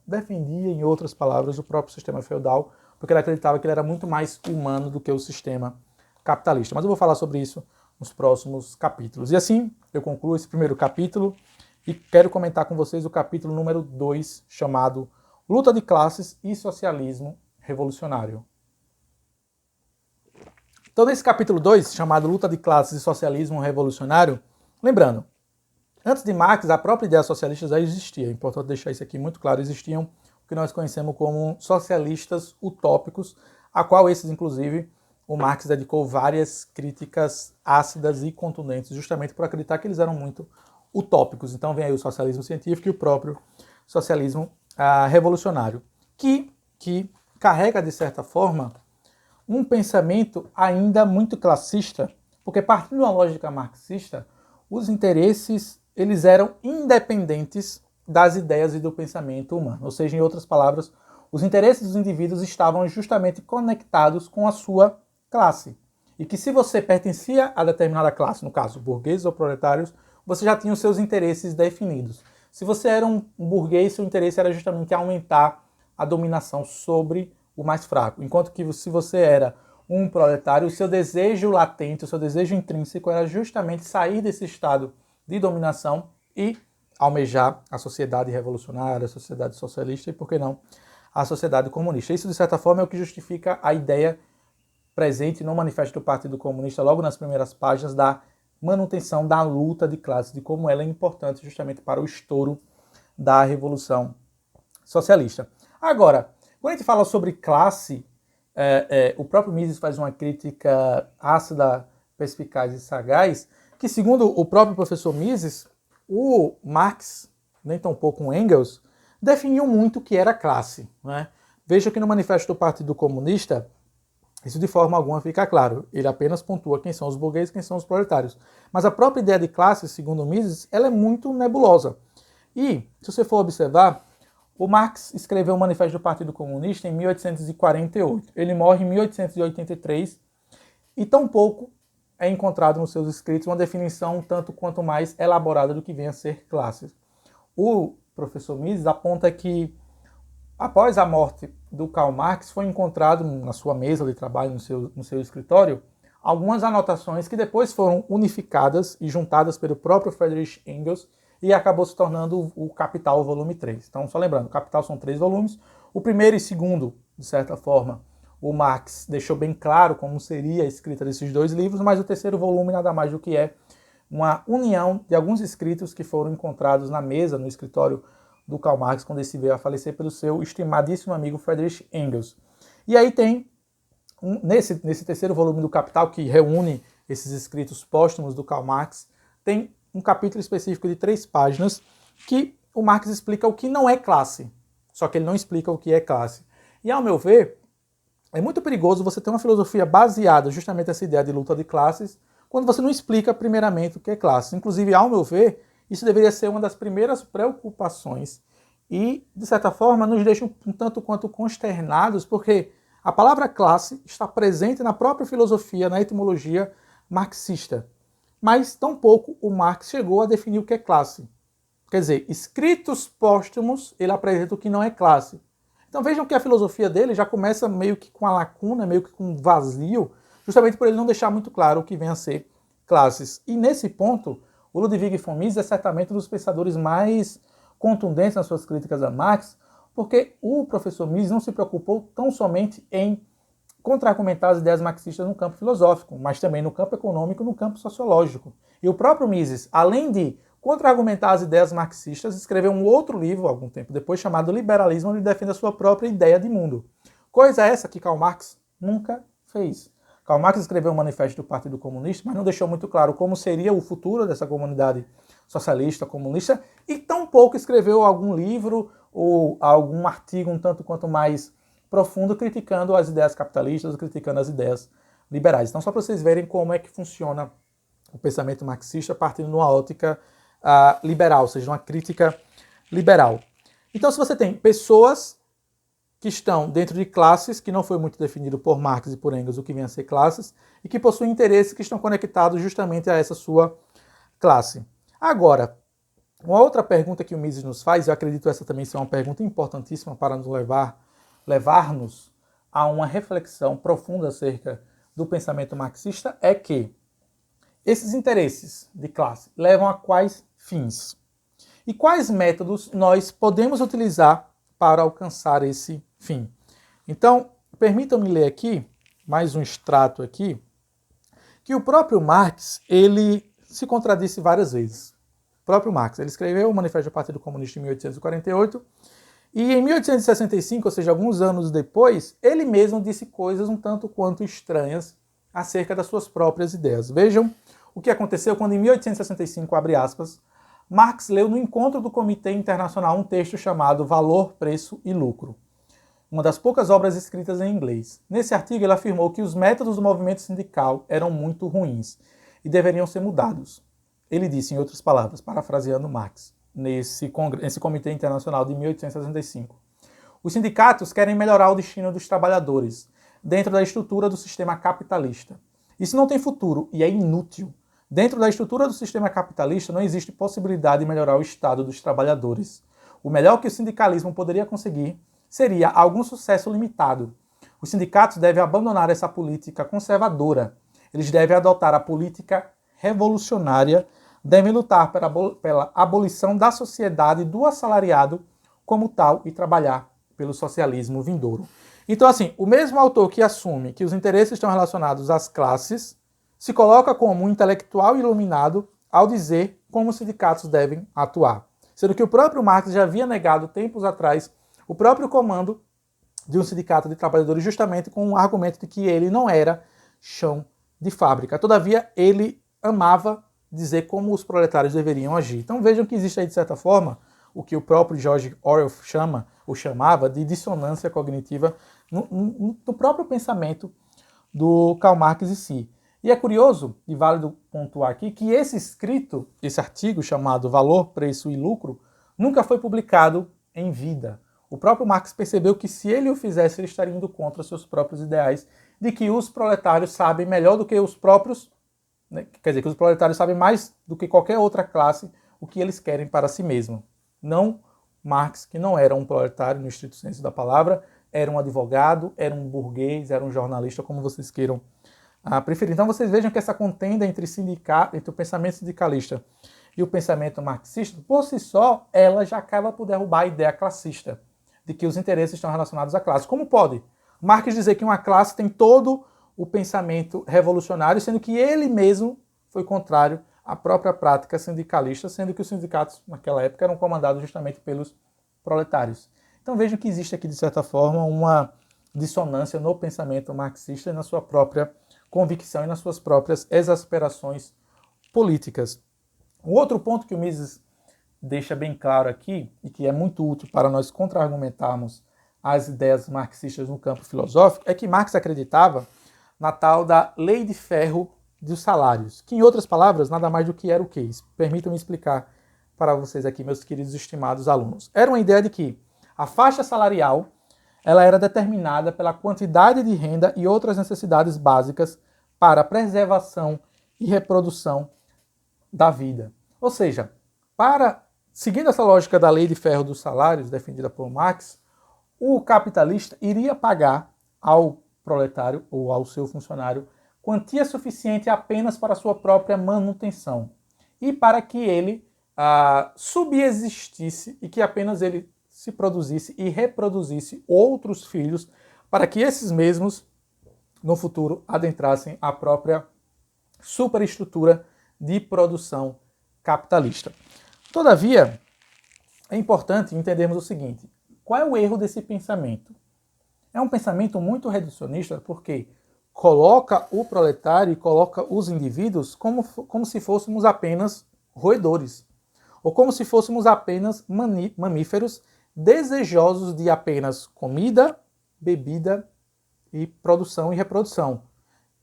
defendia, em outras palavras, o próprio sistema feudal porque ele acreditava que ele era muito mais humano do que o sistema capitalista. Mas eu vou falar sobre isso nos próximos capítulos. E assim, eu concluo esse primeiro capítulo e quero comentar com vocês o capítulo número 2, chamado Luta de Classes e Socialismo Revolucionário. Então, nesse capítulo 2, chamado Luta de Classes e Socialismo Revolucionário, lembrando, antes de Marx, a própria ideia socialista já existia. É importante deixar isso aqui muito claro. Existiam o que nós conhecemos como socialistas utópicos, a qual esses, inclusive, o Marx dedicou várias críticas ácidas e contundentes, justamente por acreditar que eles eram muito utópicos. Então vem aí o socialismo científico e o próprio socialismo revolucionário, que carrega, de certa forma, um pensamento ainda muito classista, porque partindo de uma lógica marxista, os interesses eles eram independentes das ideias e do pensamento humano. Ou seja, em outras palavras, os interesses dos indivíduos estavam justamente conectados com a sua classe. E que se você pertencia a determinada classe, no caso, burgueses ou proletários, você já tinha os seus interesses definidos. Se você era um burguês, seu interesse era justamente aumentar a dominação sobre o mais fraco. Enquanto que se você era um proletário, o seu desejo latente, o seu desejo intrínseco era justamente sair desse estado de dominação e almejar a sociedade revolucionária, a sociedade socialista e, por que não, a sociedade comunista. Isso, de certa forma, é o que justifica a ideia presente no Manifesto do Partido Comunista, logo nas primeiras páginas, da manutenção da luta de classes, de como ela é importante justamente para o estouro da Revolução Socialista. Agora, quando a gente fala sobre classe, o próprio Mises faz uma crítica ácida, perspicaz e sagaz, que segundo o próprio professor Mises, o Marx, nem tão pouco o Engels, definiu muito o que era classe. Né? Veja que no Manifesto do Partido Comunista, isso de forma alguma fica claro. Ele apenas pontua quem são os burgueses e quem são os proletários. Mas a própria ideia de classe, segundo Mises, ela é muito nebulosa. E, se você for observar, o Marx escreveu o Manifesto do Partido Comunista em 1848. Ele morre em 1883 e tampouco é encontrado nos seus escritos uma definição tanto quanto mais elaborada do que vem a ser classes. O professor Mises aponta que, após a morte do Karl Marx, foi encontrado na sua mesa de trabalho, no seu escritório, algumas anotações que depois foram unificadas e juntadas pelo próprio Friedrich Engels e acabou se tornando o Capital, volume 3. Então, só lembrando, o Capital são 3 volumes. O primeiro e segundo, de certa forma, o Marx deixou bem claro como seria a escrita desses 2 livros, mas o terceiro volume nada mais do que é uma união de alguns escritos que foram encontrados na mesa, no escritório do Karl Marx, quando esse veio a falecer pelo seu estimadíssimo amigo Friedrich Engels. E aí tem, nesse terceiro volume do Capital, que reúne esses escritos póstumos do Karl Marx, tem um capítulo específico de 3 páginas que o Marx explica o que não é classe, só que ele não explica o que é classe. E, ao meu ver, é muito perigoso você ter uma filosofia baseada justamente nessa ideia de luta de classes, quando você não explica primeiramente o que é classe. Inclusive, ao meu ver, isso deveria ser uma das primeiras preocupações e, de certa forma, nos deixa um tanto quanto consternados, porque a palavra classe está presente na própria filosofia, na etimologia marxista. Mas tampouco o Marx chegou a definir o que é classe. Quer dizer, escritos póstumos, ele apresenta o que não é classe. Então vejam que a filosofia dele já começa meio que com a lacuna, meio que com um vazio, justamente por ele não deixar muito claro o que vem a ser classes. E nesse ponto, o Ludwig von Mises é certamente um dos pensadores mais contundentes nas suas críticas a Marx, porque o professor Mises não se preocupou tão somente em contra-argumentar as ideias marxistas no campo filosófico, mas também no campo econômico e no campo sociológico. E o próprio Mises, além de contra-argumentar as ideias marxistas, escreveu um outro livro, algum tempo depois, chamado Liberalismo, onde defende a sua própria ideia de mundo. Coisa essa que Karl Marx nunca fez. Karl Marx escreveu um manifesto do Partido Comunista, mas não deixou muito claro como seria o futuro dessa comunidade socialista, comunista, e tampouco escreveu algum livro ou algum artigo um tanto quanto mais profundo criticando as ideias capitalistas, criticando as ideias liberais. Então, só para vocês verem como é que funciona o pensamento marxista partindo de uma ótica liberal, ou seja, uma crítica liberal. Então, se você tem pessoas que estão dentro de classes, que não foi muito definido por Marx e por Engels o que vem a ser classes, e que possuem interesses que estão conectados justamente a essa sua classe. Agora, uma outra pergunta que o Mises nos faz, eu acredito essa também ser uma pergunta importantíssima para nos levar-nos a uma reflexão profunda acerca do pensamento marxista é que esses interesses de classe levam a quais fins? E quais métodos nós podemos utilizar para alcançar esse fim? Então, permitam-me ler aqui, mais um extrato aqui, que o próprio Marx, ele se contradisse várias vezes. O próprio Marx, ele escreveu o Manifesto do Partido Comunista em 1848, e em 1865, ou seja, alguns anos depois, ele mesmo disse coisas um tanto quanto estranhas acerca das suas próprias ideias. Vejam o que aconteceu quando em 1865, abre aspas, Marx leu no encontro do Comitê Internacional um texto chamado Valor, Preço e Lucro, uma das poucas obras escritas em inglês. Nesse artigo ele afirmou que os métodos do movimento sindical eram muito ruins e deveriam ser mudados. Ele disse, em outras palavras, parafraseando Marx, nesse Comitê Internacional de 1865. Os sindicatos querem melhorar o destino dos trabalhadores dentro da estrutura do sistema capitalista. Isso não tem futuro e é inútil. Dentro da estrutura do sistema capitalista não existe possibilidade de melhorar o estado dos trabalhadores. O melhor que o sindicalismo poderia conseguir seria algum sucesso limitado. Os sindicatos devem abandonar essa política conservadora. Eles devem adotar a política revolucionária, devem lutar pela abolição da sociedade do assalariado como tal e trabalhar pelo socialismo vindouro. Então, assim, o mesmo autor que assume que os interesses estão relacionados às classes se coloca como um intelectual iluminado ao dizer como os sindicatos devem atuar. Sendo que o próprio Marx já havia negado tempos atrás o próprio comando de um sindicato de trabalhadores justamente com o argumento de que ele não era chão de fábrica. Todavia, ele amava dizer como os proletários deveriam agir. Então vejam que existe aí, de certa forma, o que o próprio George Orwell chamava de dissonância cognitiva no próprio pensamento do Karl Marx em si. E é curioso e válido pontuar aqui que esse escrito, esse artigo chamado Valor, Preço e Lucro, nunca foi publicado em vida. O próprio Marx percebeu que se ele o fizesse, ele estaria indo contra seus próprios ideais, de que os proletários sabem melhor do que os próprios, né? Quer dizer, que os proletários sabem mais do que qualquer outra classe o que eles querem para si mesmo. Não Marx, que não era um proletário no estrito senso da palavra, era um advogado, era um burguês, era um jornalista, como vocês queiram preferir. Então vocês vejam que essa contenda entre o pensamento sindicalista e o pensamento marxista, por si só, ela já acaba por derrubar a ideia classista, de que os interesses estão relacionados à classe. Como pode Marx dizer que uma classe tem todo o pensamento revolucionário, sendo que ele mesmo foi contrário à própria prática sindicalista, sendo que os sindicatos naquela época eram comandados justamente pelos proletários. Então vejam que existe aqui, de certa forma, uma dissonância no pensamento marxista e na sua própria convicção e nas suas próprias exasperações políticas. O outro ponto que o Mises deixa bem claro aqui, e que é muito útil para nós contra-argumentarmos as ideias marxistas no campo filosófico, é que Marx acreditava na tal da lei de ferro dos salários, que, em outras palavras, nada mais do que era o quê? Permitam-me explicar para vocês aqui, meus queridos e estimados alunos. Era uma ideia de que a faixa salarial ela era determinada pela quantidade de renda e outras necessidades básicas para a preservação e reprodução da vida. Ou seja, seguindo essa lógica da lei de ferro dos salários, defendida por Marx, o capitalista iria pagar ao proletário ou ao seu funcionário quantia suficiente apenas para a sua própria manutenção e para que ele subsistisse e que apenas ele se produzisse e reproduzisse outros filhos para que esses mesmos, no futuro, adentrassem a própria superestrutura de produção capitalista. Todavia, é importante entendermos o seguinte: qual é o erro desse pensamento? É um pensamento muito reducionista porque coloca o proletário e coloca os indivíduos como se fôssemos apenas roedores, ou como se fôssemos apenas mamíferos desejosos de apenas comida, bebida e produção e reprodução.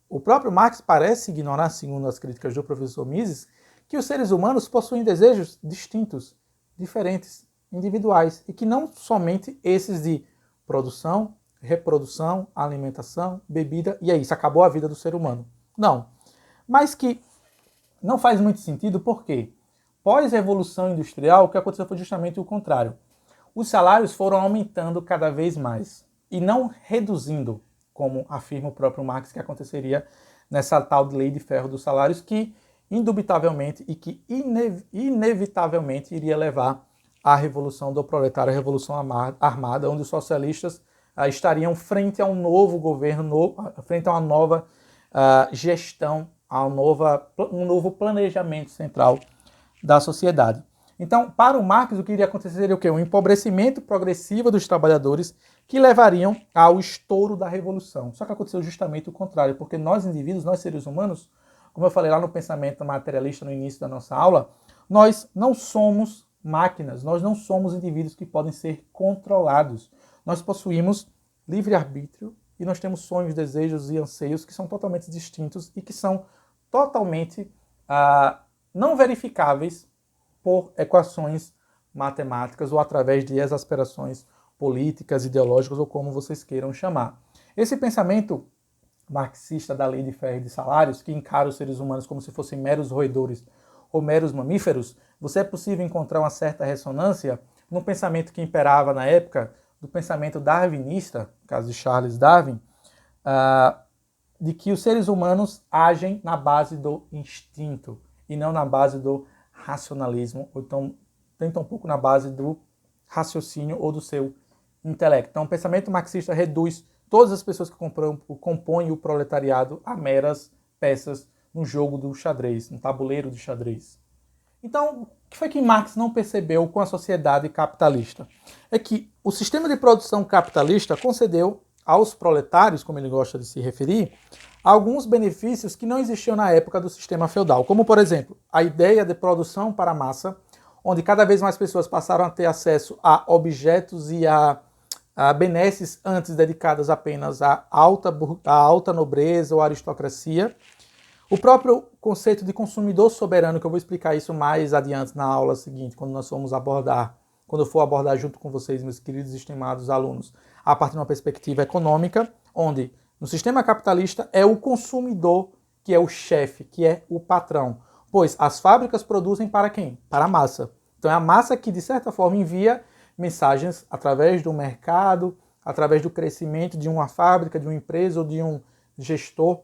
O próprio Marx parece ignorar, segundo as críticas do professor Mises, que os seres humanos possuem desejos distintos, diferentes, individuais, e que não somente esses de produção, reprodução, alimentação, bebida, e é isso, acabou a vida do ser humano. Não. Mas que não faz muito sentido, porque pós-revolução industrial, o que aconteceu foi justamente o contrário. Os salários foram aumentando cada vez mais. e não reduzindo, como afirma o próprio Marx, que aconteceria nessa tal lei de ferro dos salários, que indubitavelmente e que inevitavelmente iria levar à revolução do proletário, à revolução armada, onde os socialistas estariam frente a um novo governo, frente a uma nova gestão, a um novo planejamento central da sociedade. Então, para o Marx, o que iria acontecer seria o quê? Um empobrecimento progressivo dos trabalhadores que levariam ao estouro da revolução. Só que aconteceu justamente o contrário, porque nós indivíduos, nós seres humanos, como eu falei lá no pensamento materialista no início da nossa aula, nós não somos máquinas, nós não somos indivíduos que podem ser controlados. Nós possuímos livre-arbítrio e nós temos sonhos, desejos e anseios que são totalmente distintos e que são totalmente não verificáveis por equações matemáticas ou através de exasperações políticas, ideológicas ou como vocês queiram chamar. Esse pensamento marxista da lei de ferro e de salários, que encara os seres humanos como se fossem meros roedores ou meros mamíferos, você é possível encontrar uma certa ressonância no pensamento que imperava na época, do pensamento darwinista, no caso de Charles Darwin, de que os seres humanos agem na base do instinto e não na base do racionalismo, ou então tenta um pouco na base do raciocínio ou do seu intelecto. Então o pensamento marxista reduz todas as pessoas que compõem o proletariado a meras peças no jogo do xadrez, no tabuleiro de xadrez. Então, o que foi que Marx não percebeu com a sociedade capitalista? É que o sistema de produção capitalista concedeu aos proletários, como ele gosta de se referir, alguns benefícios que não existiam na época do sistema feudal, como, por exemplo, a ideia de produção para a massa, onde cada vez mais pessoas passaram a ter acesso a objetos e a benesses antes dedicadas apenas à alta nobreza ou aristocracia. O próprio conceito de consumidor soberano, que eu vou explicar isso mais adiante na aula seguinte, quando eu for abordar junto com vocês, meus queridos e estimados alunos, a partir de uma perspectiva econômica, onde no sistema capitalista é o consumidor que é o chefe, que é o patrão, pois as fábricas produzem para quem? Para a massa. Então é a massa que, de certa forma, envia mensagens através do mercado, através do crescimento de uma fábrica, de uma empresa ou de um gestor,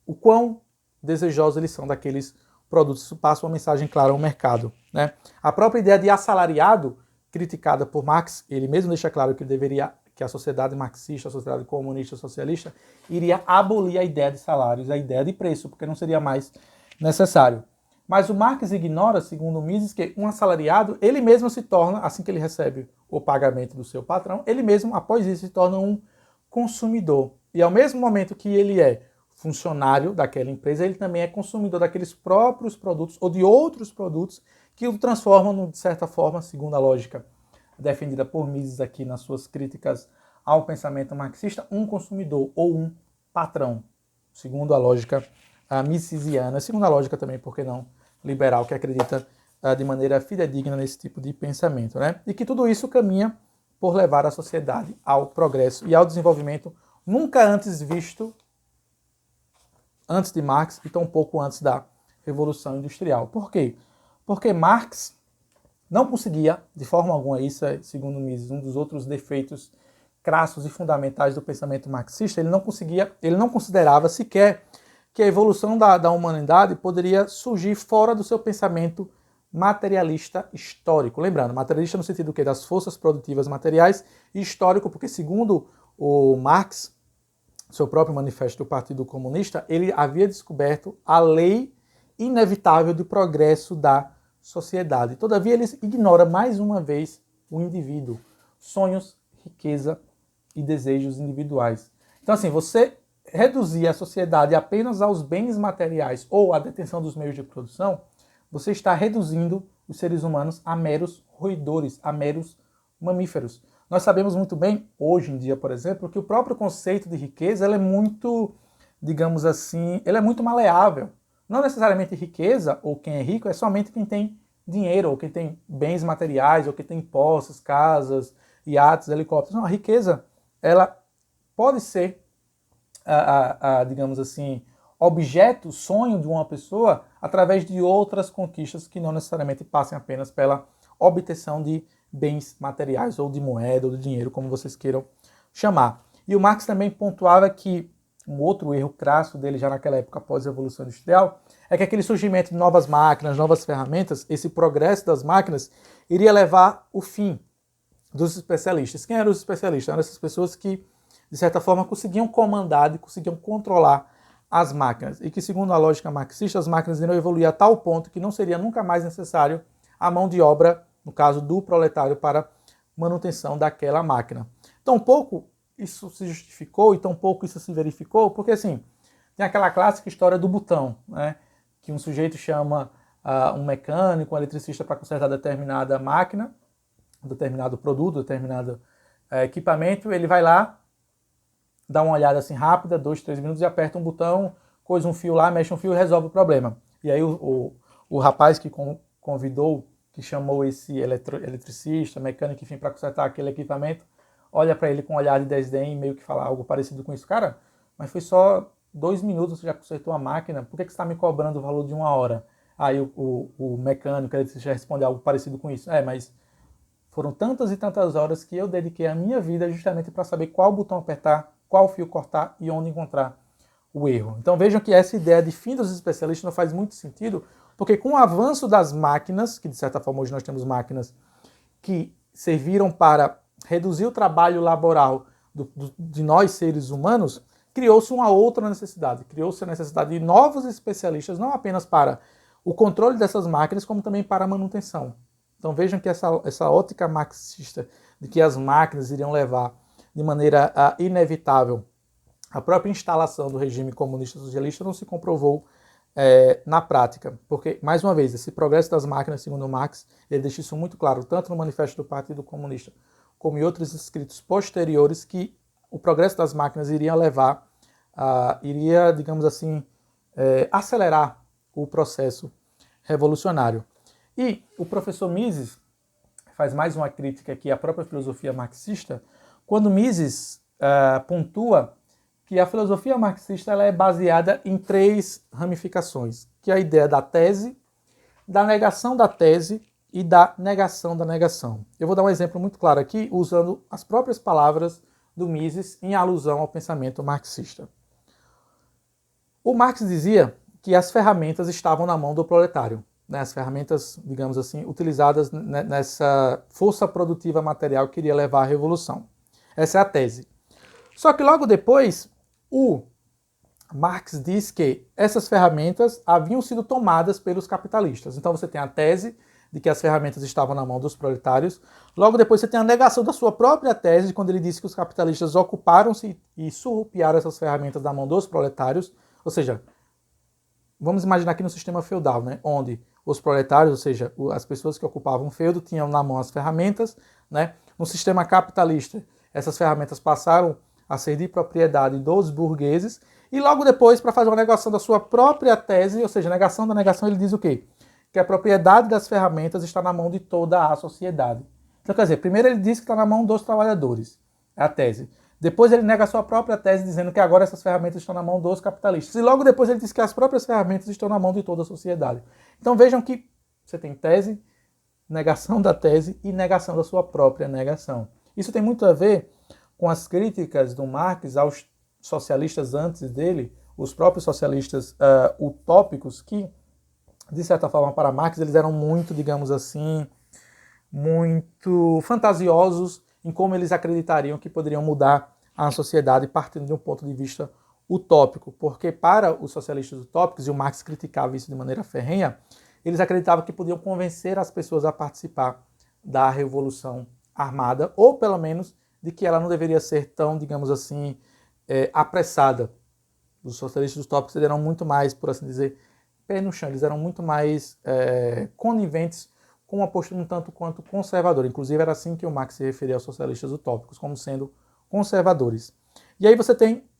o quão desejosos eles são daqueles produtos. Isso passa uma mensagem clara ao mercado, né? A própria ideia de assalariado, criticada por Marx, ele mesmo deixa claro que a sociedade marxista, a sociedade comunista socialista, iria abolir a ideia de salários, a ideia de preço, porque não seria mais necessário. Mas o Marx ignora, segundo o Mises, que um assalariado, ele mesmo se torna, assim que ele recebe o pagamento do seu patrão, ele mesmo, após isso, se torna um consumidor. E ao mesmo momento que ele é funcionário daquela empresa, ele também é consumidor daqueles próprios produtos ou de outros produtos que o transformam, de certa forma, segundo a lógica defendida por Mises aqui nas suas críticas ao pensamento marxista, um consumidor ou um patrão, segundo a lógica misesiana, segundo a lógica também, por que não, liberal, que acredita de maneira fidedigna nesse tipo de pensamento, né? E que tudo isso caminha por levar a sociedade ao progresso e ao desenvolvimento nunca antes visto antes de Marx e tão pouco antes da Revolução Industrial. Por quê? Porque Marx não conseguia, de forma alguma, isso é, segundo Mises, um dos outros defeitos crassos e fundamentais do pensamento marxista, ele não considerava sequer que a evolução da humanidade poderia surgir fora do seu pensamento materialista histórico. Lembrando, materialista no sentido que das forças produtivas materiais e histórico, porque segundo o Marx, seu próprio manifesto do Partido Comunista, ele havia descoberto a lei inevitável do progresso da sociedade. Todavia, ele ignora mais uma vez o indivíduo, sonhos, riqueza e desejos individuais. Então, assim, você reduzir a sociedade apenas aos bens materiais ou à detenção dos meios de produção, você está reduzindo os seres humanos a meros roedores, a meros mamíferos. Nós sabemos muito bem, hoje em dia, por exemplo, que o próprio conceito de riqueza ele é muito, digamos assim, ele é muito maleável. Não necessariamente riqueza, ou quem é rico, é somente quem tem dinheiro, ou quem tem bens materiais, ou quem tem posses, casas, iates, helicópteros. Não, a riqueza, ela pode ser, digamos assim, objeto, sonho de uma pessoa através de outras conquistas que não necessariamente passem apenas pela obtenção de bens materiais, ou de moeda, ou de dinheiro, como vocês queiram chamar. E o Marx também pontuava que um outro erro crasso dele já naquela época após a Revolução Industrial é que aquele surgimento de novas máquinas, novas ferramentas, esse progresso das máquinas iria levar o fim dos especialistas. Quem eram os especialistas? Eram essas pessoas que, de certa forma, conseguiam comandar e conseguiam controlar as máquinas. E que, segundo a lógica marxista, as máquinas iriam evoluir a tal ponto que não seria nunca mais necessário a mão de obra, no caso do proletário, para manutenção daquela máquina. Tão pouco isso se justificou e tão pouco isso se verificou, porque assim, tem aquela clássica história do botão, né? Que um sujeito chama um mecânico, um eletricista para consertar determinada máquina, determinado produto, determinado equipamento, ele vai lá, dá uma olhada assim rápida, 2, 3 minutos, e aperta um botão, coisa um fio lá, mexe um fio e resolve o problema. E aí o rapaz que convidou, que chamou esse eletricista, mecânico, enfim, para consertar aquele equipamento, olha para ele com um olhar de desdém e meio que fala algo parecido com isso. Cara, mas foi só 2 minutos, você já consertou a máquina, por que você está me cobrando o valor de 1 hora? Aí o mecânico, ele já respondeu algo parecido com isso. Mas foram tantas e tantas horas que eu dediquei a minha vida justamente para saber qual botão apertar, qual fio cortar e onde encontrar o erro. Então vejam que essa ideia de fim dos especialistas não faz muito sentido, porque com o avanço das máquinas, que de certa forma hoje nós temos máquinas que serviram para reduzir o trabalho laboral de nós seres humanos, criou-se uma outra necessidade. Criou-se a necessidade de novos especialistas, não apenas para o controle dessas máquinas, como também para a manutenção. Então vejam que essa ótica marxista de que as máquinas iriam levar de maneira inevitável a própria instalação do regime comunista socialista não se comprovou na prática. Porque, mais uma vez, esse progresso das máquinas, segundo Marx, ele deixa isso muito claro, tanto no Manifesto do Partido Comunista como em outros escritos posteriores, que o progresso das máquinas iria levar, iria, digamos assim, acelerar o processo revolucionário. E o professor Mises faz mais uma crítica aqui à própria filosofia marxista, quando Mises pontua que a filosofia marxista ela é baseada em 3 ramificações, que é a ideia da tese, da negação da tese e da negação da negação. Eu vou dar um exemplo muito claro aqui, usando as próprias palavras do Mises em alusão ao pensamento marxista. O Marx dizia que as ferramentas estavam na mão do proletário, né? As ferramentas, digamos assim, utilizadas nessa força produtiva material que iria levar à revolução. Essa é a tese. Só que logo depois, o Marx diz que essas ferramentas haviam sido tomadas pelos capitalistas. Então você tem a tese de que as ferramentas estavam na mão dos proletários. Logo depois você tem a negação da sua própria tese, quando ele diz que os capitalistas ocuparam-se e surrupiaram essas ferramentas da mão dos proletários. Ou seja, vamos imaginar aqui no sistema feudal, né, onde os proletários, ou seja, as pessoas que ocupavam o feudo, tinham na mão as ferramentas, né? No sistema capitalista, essas ferramentas passaram a ser de propriedade dos burgueses, e logo depois, para fazer uma negação da sua própria tese, ou seja, negação da negação, ele diz o quê? Que a propriedade das ferramentas está na mão de toda a sociedade. Então, quer dizer, primeiro ele diz que está na mão dos trabalhadores, é a tese. Depois ele nega a sua própria tese, dizendo que agora essas ferramentas estão na mão dos capitalistas. E logo depois ele diz que as próprias ferramentas estão na mão de toda a sociedade. Então vejam que você tem tese, negação da tese e negação da sua própria negação. Isso tem muito a ver com as críticas do Marx aos socialistas antes dele, os próprios socialistas utópicos, que, de certa forma, para Marx, eles eram muito, digamos assim, muito fantasiosos em como eles acreditariam que poderiam mudar a sociedade partindo de um ponto de vista utópico. Porque para os socialistas utópicos, e o Marx criticava isso de maneira ferrenha, eles acreditavam que podiam convencer as pessoas a participar da revolução armada, ou pelo menos de que ela não deveria ser tão, digamos assim, apressada. Os socialistas utópicos eram muito mais, por assim dizer, pé no chão, eles eram muito mais coniventes com uma postura um tanto quanto conservadora. Inclusive era assim que o Marx se referia aos socialistas utópicos, como sendo conservadores. E aí você tem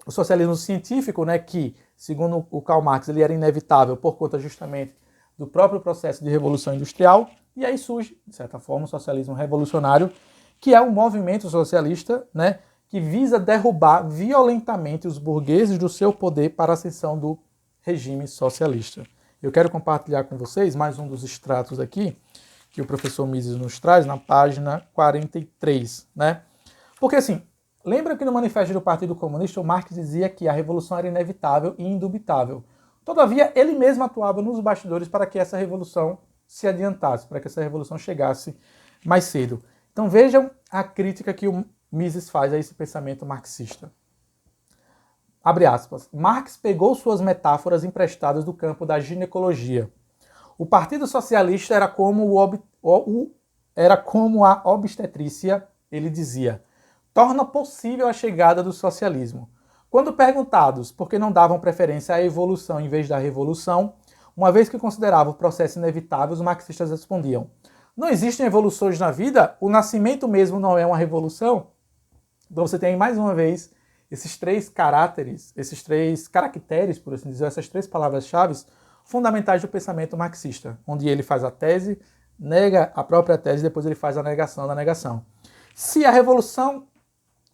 o socialismo científico, né, que, segundo o Karl Marx, ele era inevitável por conta justamente do próprio processo de revolução industrial, e aí surge, de certa forma, o socialismo revolucionário, que é um movimento socialista, né, que visa derrubar violentamente os burgueses do seu poder para a ascensão do regime socialista. Eu quero compartilhar com vocês mais um dos extratos aqui, que o professor Mises nos traz, na página 43, né? Porque, assim, Lembra que no manifesto do Partido Comunista o Marx dizia que a revolução era inevitável e indubitável. Todavia, ele mesmo atuava nos bastidores para que essa revolução se adiantasse, para que essa revolução chegasse mais cedo. Então vejam a crítica que o Mises faz a esse pensamento marxista. Abre aspas. Marx pegou suas metáforas emprestadas do campo da ginecologia. O Partido Socialista era como a obstetrícia, ele dizia, torna possível a chegada do socialismo. Quando perguntados por que não davam preferência à evolução em vez da revolução, uma vez que consideravam o processo inevitável, os marxistas respondiam: não existem evoluções na vida? O nascimento mesmo não é uma revolução? Então você tem mais uma vez esses três caracteres, por assim dizer, essas três palavras-chave fundamentais do pensamento marxista, onde ele faz a tese, nega a própria tese, depois ele faz a negação da negação. Se a revolução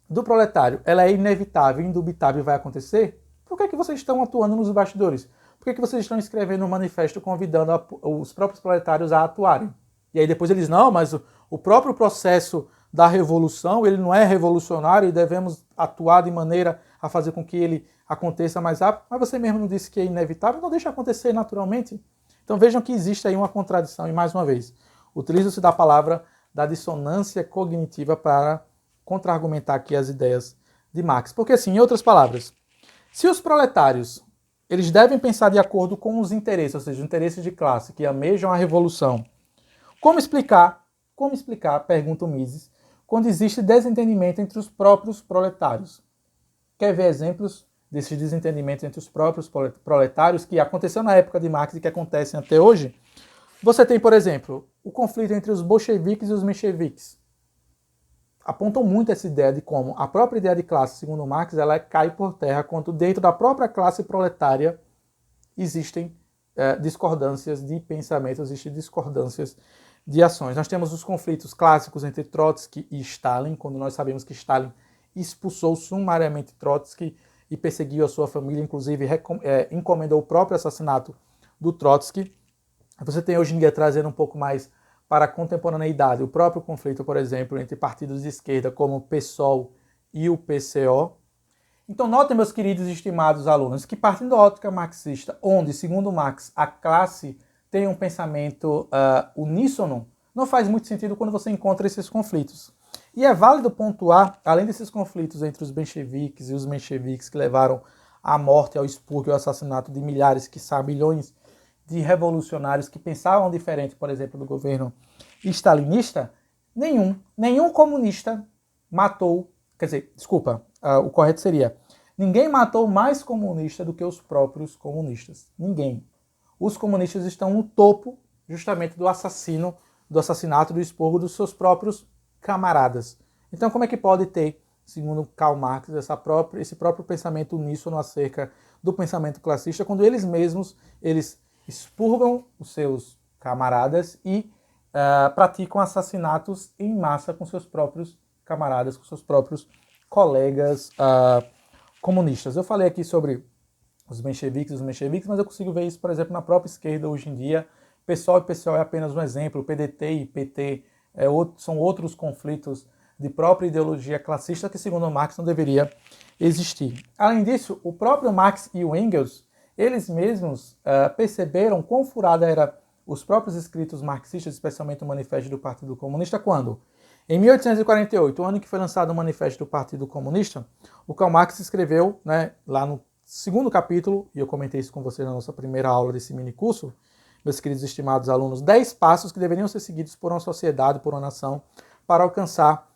do proletário ela é inevitável, indubitável e vai acontecer, por que vocês estão atuando nos bastidores? Por que vocês estão escrevendo um manifesto convidando os próprios proletários a atuarem? E aí depois eles, não, mas o próprio processo da revolução, ele não é revolucionário e devemos atuar de maneira a fazer com que ele aconteça mais rápido. Mas você mesmo não disse que é inevitável, então deixa acontecer naturalmente. Então vejam que existe aí uma contradição, e mais uma vez, utiliza-se da palavra da dissonância cognitiva para contra-argumentar aqui as ideias de Marx. Porque assim, em outras palavras, se os proletários eles devem pensar de acordo com os interesses, ou seja, os interesses de classe que almejam a revolução, como explicar, pergunta o Mises, quando existe desentendimento entre os próprios proletários? Quer ver exemplos desses desentendimentos entre os próprios proletários que aconteceu na época de Marx e que acontecem até hoje? Você tem, por exemplo, o conflito entre os bolcheviques e os mencheviques. Apontam muito essa ideia de como a própria ideia de classe, segundo Marx, ela cai por terra quando dentro da própria classe proletária existem discordâncias de pensamento, existem discordâncias de ações. Nós temos os conflitos clássicos entre Trotsky e Stalin, quando nós sabemos que Stalin expulsou sumariamente Trotsky e perseguiu a sua família, inclusive encomendou o próprio assassinato do Trotsky. Você tem hoje em dia, trazendo um pouco mais para a contemporaneidade, o próprio conflito, por exemplo, entre partidos de esquerda como o PSOL e o PCO. Então notem, meus queridos e estimados alunos, que partindo da ótica marxista, onde, segundo Marx, a classe tem um pensamento uníssono, não faz muito sentido quando você encontra esses conflitos. E é válido pontuar, além desses conflitos entre os bolcheviques e os mencheviques que levaram à morte, ao expurgo e ao assassinato de milhares, quiçá milhões de revolucionários que pensavam diferente, por exemplo, do governo stalinista, nenhum comunista matou, o correto seria, ninguém matou mais comunista do que os próprios comunistas. Ninguém. Os comunistas estão no topo justamente do assassinato, do expurgo dos seus próprios camaradas. Então como é que pode ter, segundo Karl Marx, esse próprio pensamento uníssono acerca do pensamento classista, quando eles mesmos expurgam os seus camaradas e praticam assassinatos em massa com seus próprios camaradas, com seus próprios colegas comunistas. Eu falei aqui sobre os mencheviques, mas eu consigo ver isso, por exemplo, na própria esquerda hoje em dia. PSOL e PCO é apenas um exemplo, o PDT e PT são outros conflitos de própria ideologia classista que, segundo Marx, não deveria existir. Além disso, o próprio Marx e o Engels, eles mesmos perceberam quão furada era os próprios escritos marxistas, especialmente o Manifesto do Partido Comunista, quando, em 1848, o ano em que foi lançado o Manifesto do Partido Comunista, o Karl Marx escreveu, lá no segundo capítulo, e eu comentei isso com vocês na nossa primeira aula desse minicurso, meus queridos e estimados alunos, 10 passos que deveriam ser seguidos por uma sociedade, por uma nação, para alcançar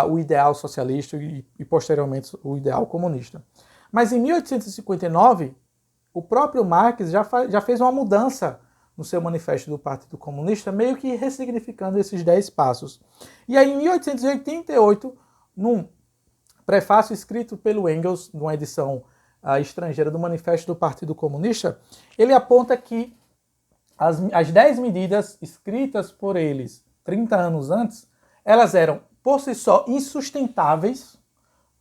o ideal socialista e posteriormente o ideal comunista. Mas em 1859, o próprio Marx já fez uma mudança no seu manifesto do Partido Comunista, meio que ressignificando esses 10 passos. E aí, em 1888, num prefácio escrito pelo Engels, numa edição estrangeira do Manifesto do Partido Comunista, ele aponta que as 10 medidas escritas por eles 30 anos antes, elas eram, por si só, insustentáveis,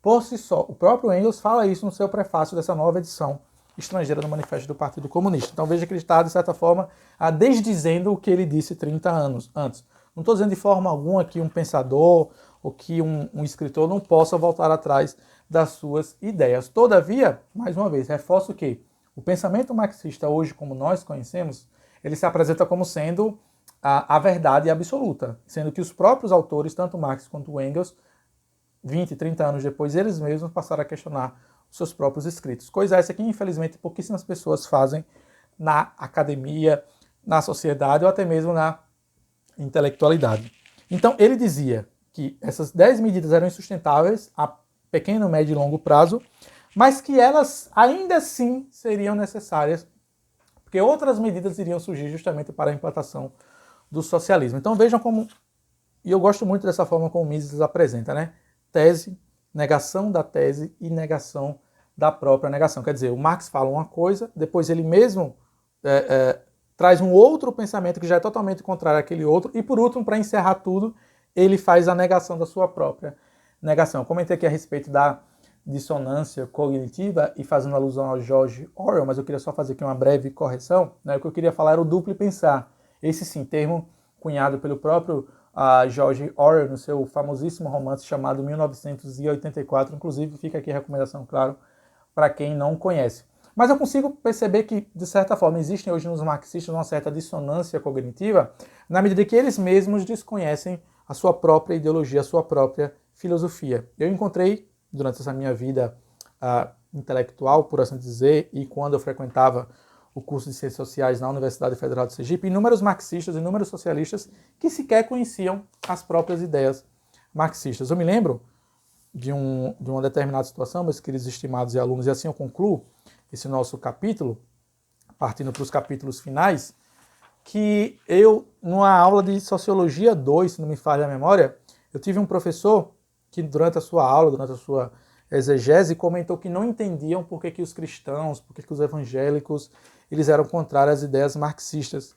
por si só. O próprio Engels fala isso no seu prefácio dessa nova edição estrangeira do Manifesto do Partido Comunista. Então veja que ele está, de certa forma, desdizendo o que ele disse 30 anos antes. Não estou dizendo de forma alguma que um pensador ou que um escritor não possa voltar atrás das suas ideias. Todavia, mais uma vez, reforço que o pensamento marxista hoje, como nós conhecemos, ele se apresenta como sendo a verdade absoluta, sendo que os próprios autores, tanto Marx quanto Engels, 20, 30 anos depois, eles mesmos passaram a questionar os seus próprios escritos. Coisa essa que, infelizmente, pouquíssimas pessoas fazem na academia, na sociedade ou até mesmo na intelectualidade. Então, ele dizia que essas 10 medidas eram insustentáveis a pequeno, médio e longo prazo, mas que elas ainda assim seriam necessárias, porque outras medidas iriam surgir justamente para a implantação do socialismo. Então vejam como, e eu gosto muito dessa forma como Mises apresenta, né? Tese, negação da tese e negação da própria negação. Quer dizer, o Marx fala uma coisa, depois ele mesmo traz um outro pensamento que já é totalmente contrário àquele outro, e por último, para encerrar tudo, ele faz a negação da sua própria negação. Eu comentei aqui a respeito da dissonância cognitiva e fazendo alusão ao George Orwell, mas eu queria só fazer aqui uma breve correção, né? O que eu queria falar era o duplo pensar. Esse sim, termo cunhado pelo próprio George Orwell no seu famosíssimo romance chamado 1984, inclusive fica aqui a recomendação, claro, para quem não conhece. Mas eu consigo perceber que, de certa forma, existem hoje nos marxistas uma certa dissonância cognitiva, na medida que eles mesmos desconhecem a sua própria ideologia, a sua própria filosofia. Eu encontrei, durante essa minha vida intelectual, por assim dizer, e quando eu frequentava o curso de Ciências Sociais na Universidade Federal de Sergipe, inúmeros marxistas, inúmeros socialistas que sequer conheciam as próprias ideias marxistas. Eu me lembro de uma determinada situação, meus queridos estimados e alunos, e assim eu concluo esse nosso capítulo, partindo para os capítulos finais, que eu, numa aula de Sociologia 2, se não me falha a memória, eu tive um professor que durante a sua aula, durante a sua exegese, comentou que não entendiam por que os cristãos, por que os evangélicos, eles eram contrários às ideias marxistas.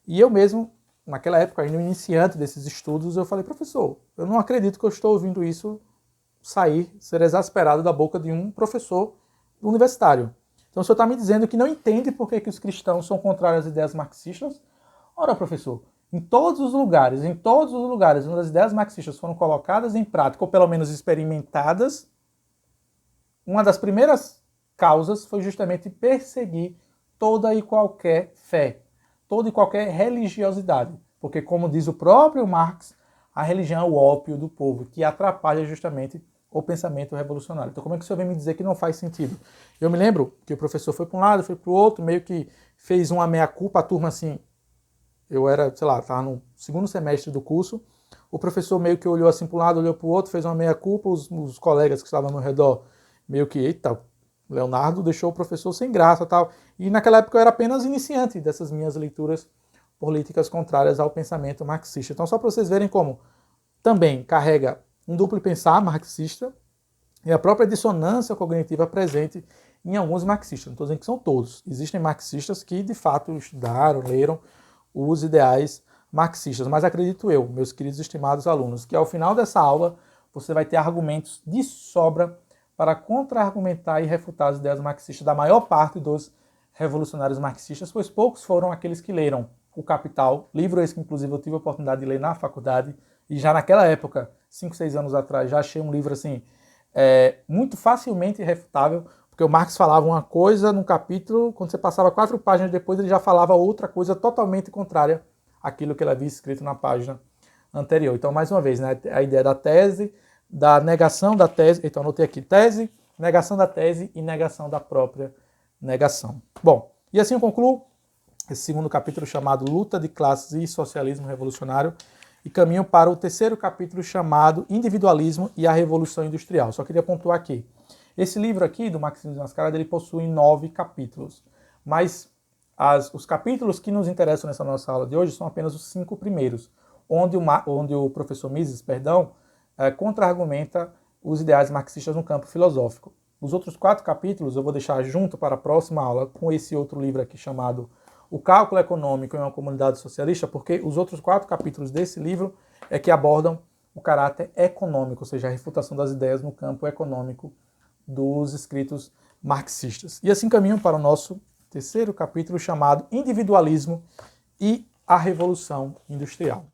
E eu mesmo, naquela época, ainda iniciante desses estudos, eu falei, professor, eu não acredito que eu estou ouvindo isso ser exasperado da boca de um professor universitário. Então o senhor está me dizendo que não entende por que os cristãos são contrários às ideias marxistas? Ora, professor, em todos os lugares onde as ideias marxistas foram colocadas em prática, ou pelo menos experimentadas, uma das primeiras causas foi justamente perseguir toda e qualquer fé, toda e qualquer religiosidade. Porque, como diz o próprio Marx, a religião é o ópio do povo, que atrapalha justamente o pensamento revolucionário. Então, como é que o senhor vem me dizer que não faz sentido? Eu me lembro que o professor foi para um lado, foi para o outro, meio que fez uma meia-culpa, a turma assim, eu era, sei lá, estava no segundo semestre do curso, o professor meio que olhou assim para um lado, olhou para o outro, fez uma meia-culpa, os colegas que estavam ao meu redor meio que, eita, Leonardo deixou o professor sem graça e tal. E naquela época eu era apenas iniciante dessas minhas leituras políticas contrárias ao pensamento marxista. Então, só para vocês verem como também carrega um duplo pensar marxista e a própria dissonância cognitiva presente em alguns marxistas. Não estou dizendo que são todos. Existem marxistas que, de fato, estudaram, leram os ideais marxistas. Mas acredito eu, meus queridos e estimados alunos, que ao final dessa aula você vai ter argumentos de sobra para contra-argumentar e refutar as ideias marxistas da maior parte dos revolucionários marxistas, pois poucos foram aqueles que leram O Capital, livro esse que inclusive eu tive a oportunidade de ler na faculdade, e já naquela época, 5, 6 anos atrás, já achei um livro assim muito facilmente refutável, porque o Marx falava uma coisa num capítulo, quando você passava 4 páginas depois, ele já falava outra coisa totalmente contrária àquilo que ele havia escrito na página anterior. Então, mais uma vez, né, a ideia da tese, da negação da tese, então anotei aqui, tese, negação da tese e negação da própria negação. Bom, e assim eu concluo esse segundo capítulo chamado Luta de Classes e Socialismo Revolucionário e caminho para o terceiro capítulo chamado Individualismo e a Revolução Industrial. Só queria pontuar aqui, esse livro aqui do Marxismo Desmascarado, ele possui 9 capítulos, mas os capítulos que nos interessam nessa nossa aula de hoje são apenas os 5 primeiros, onde o professor Mises, contra-argumenta os ideais marxistas no campo filosófico. Os outros 4 capítulos eu vou deixar junto para a próxima aula com esse outro livro aqui chamado O Cálculo Econômico em uma Comunidade Socialista, porque os outros 4 capítulos desse livro é que abordam o caráter econômico, ou seja, a refutação das ideias no campo econômico dos escritos marxistas. E assim caminham para o nosso terceiro capítulo chamado Individualismo e a Revolução Industrial.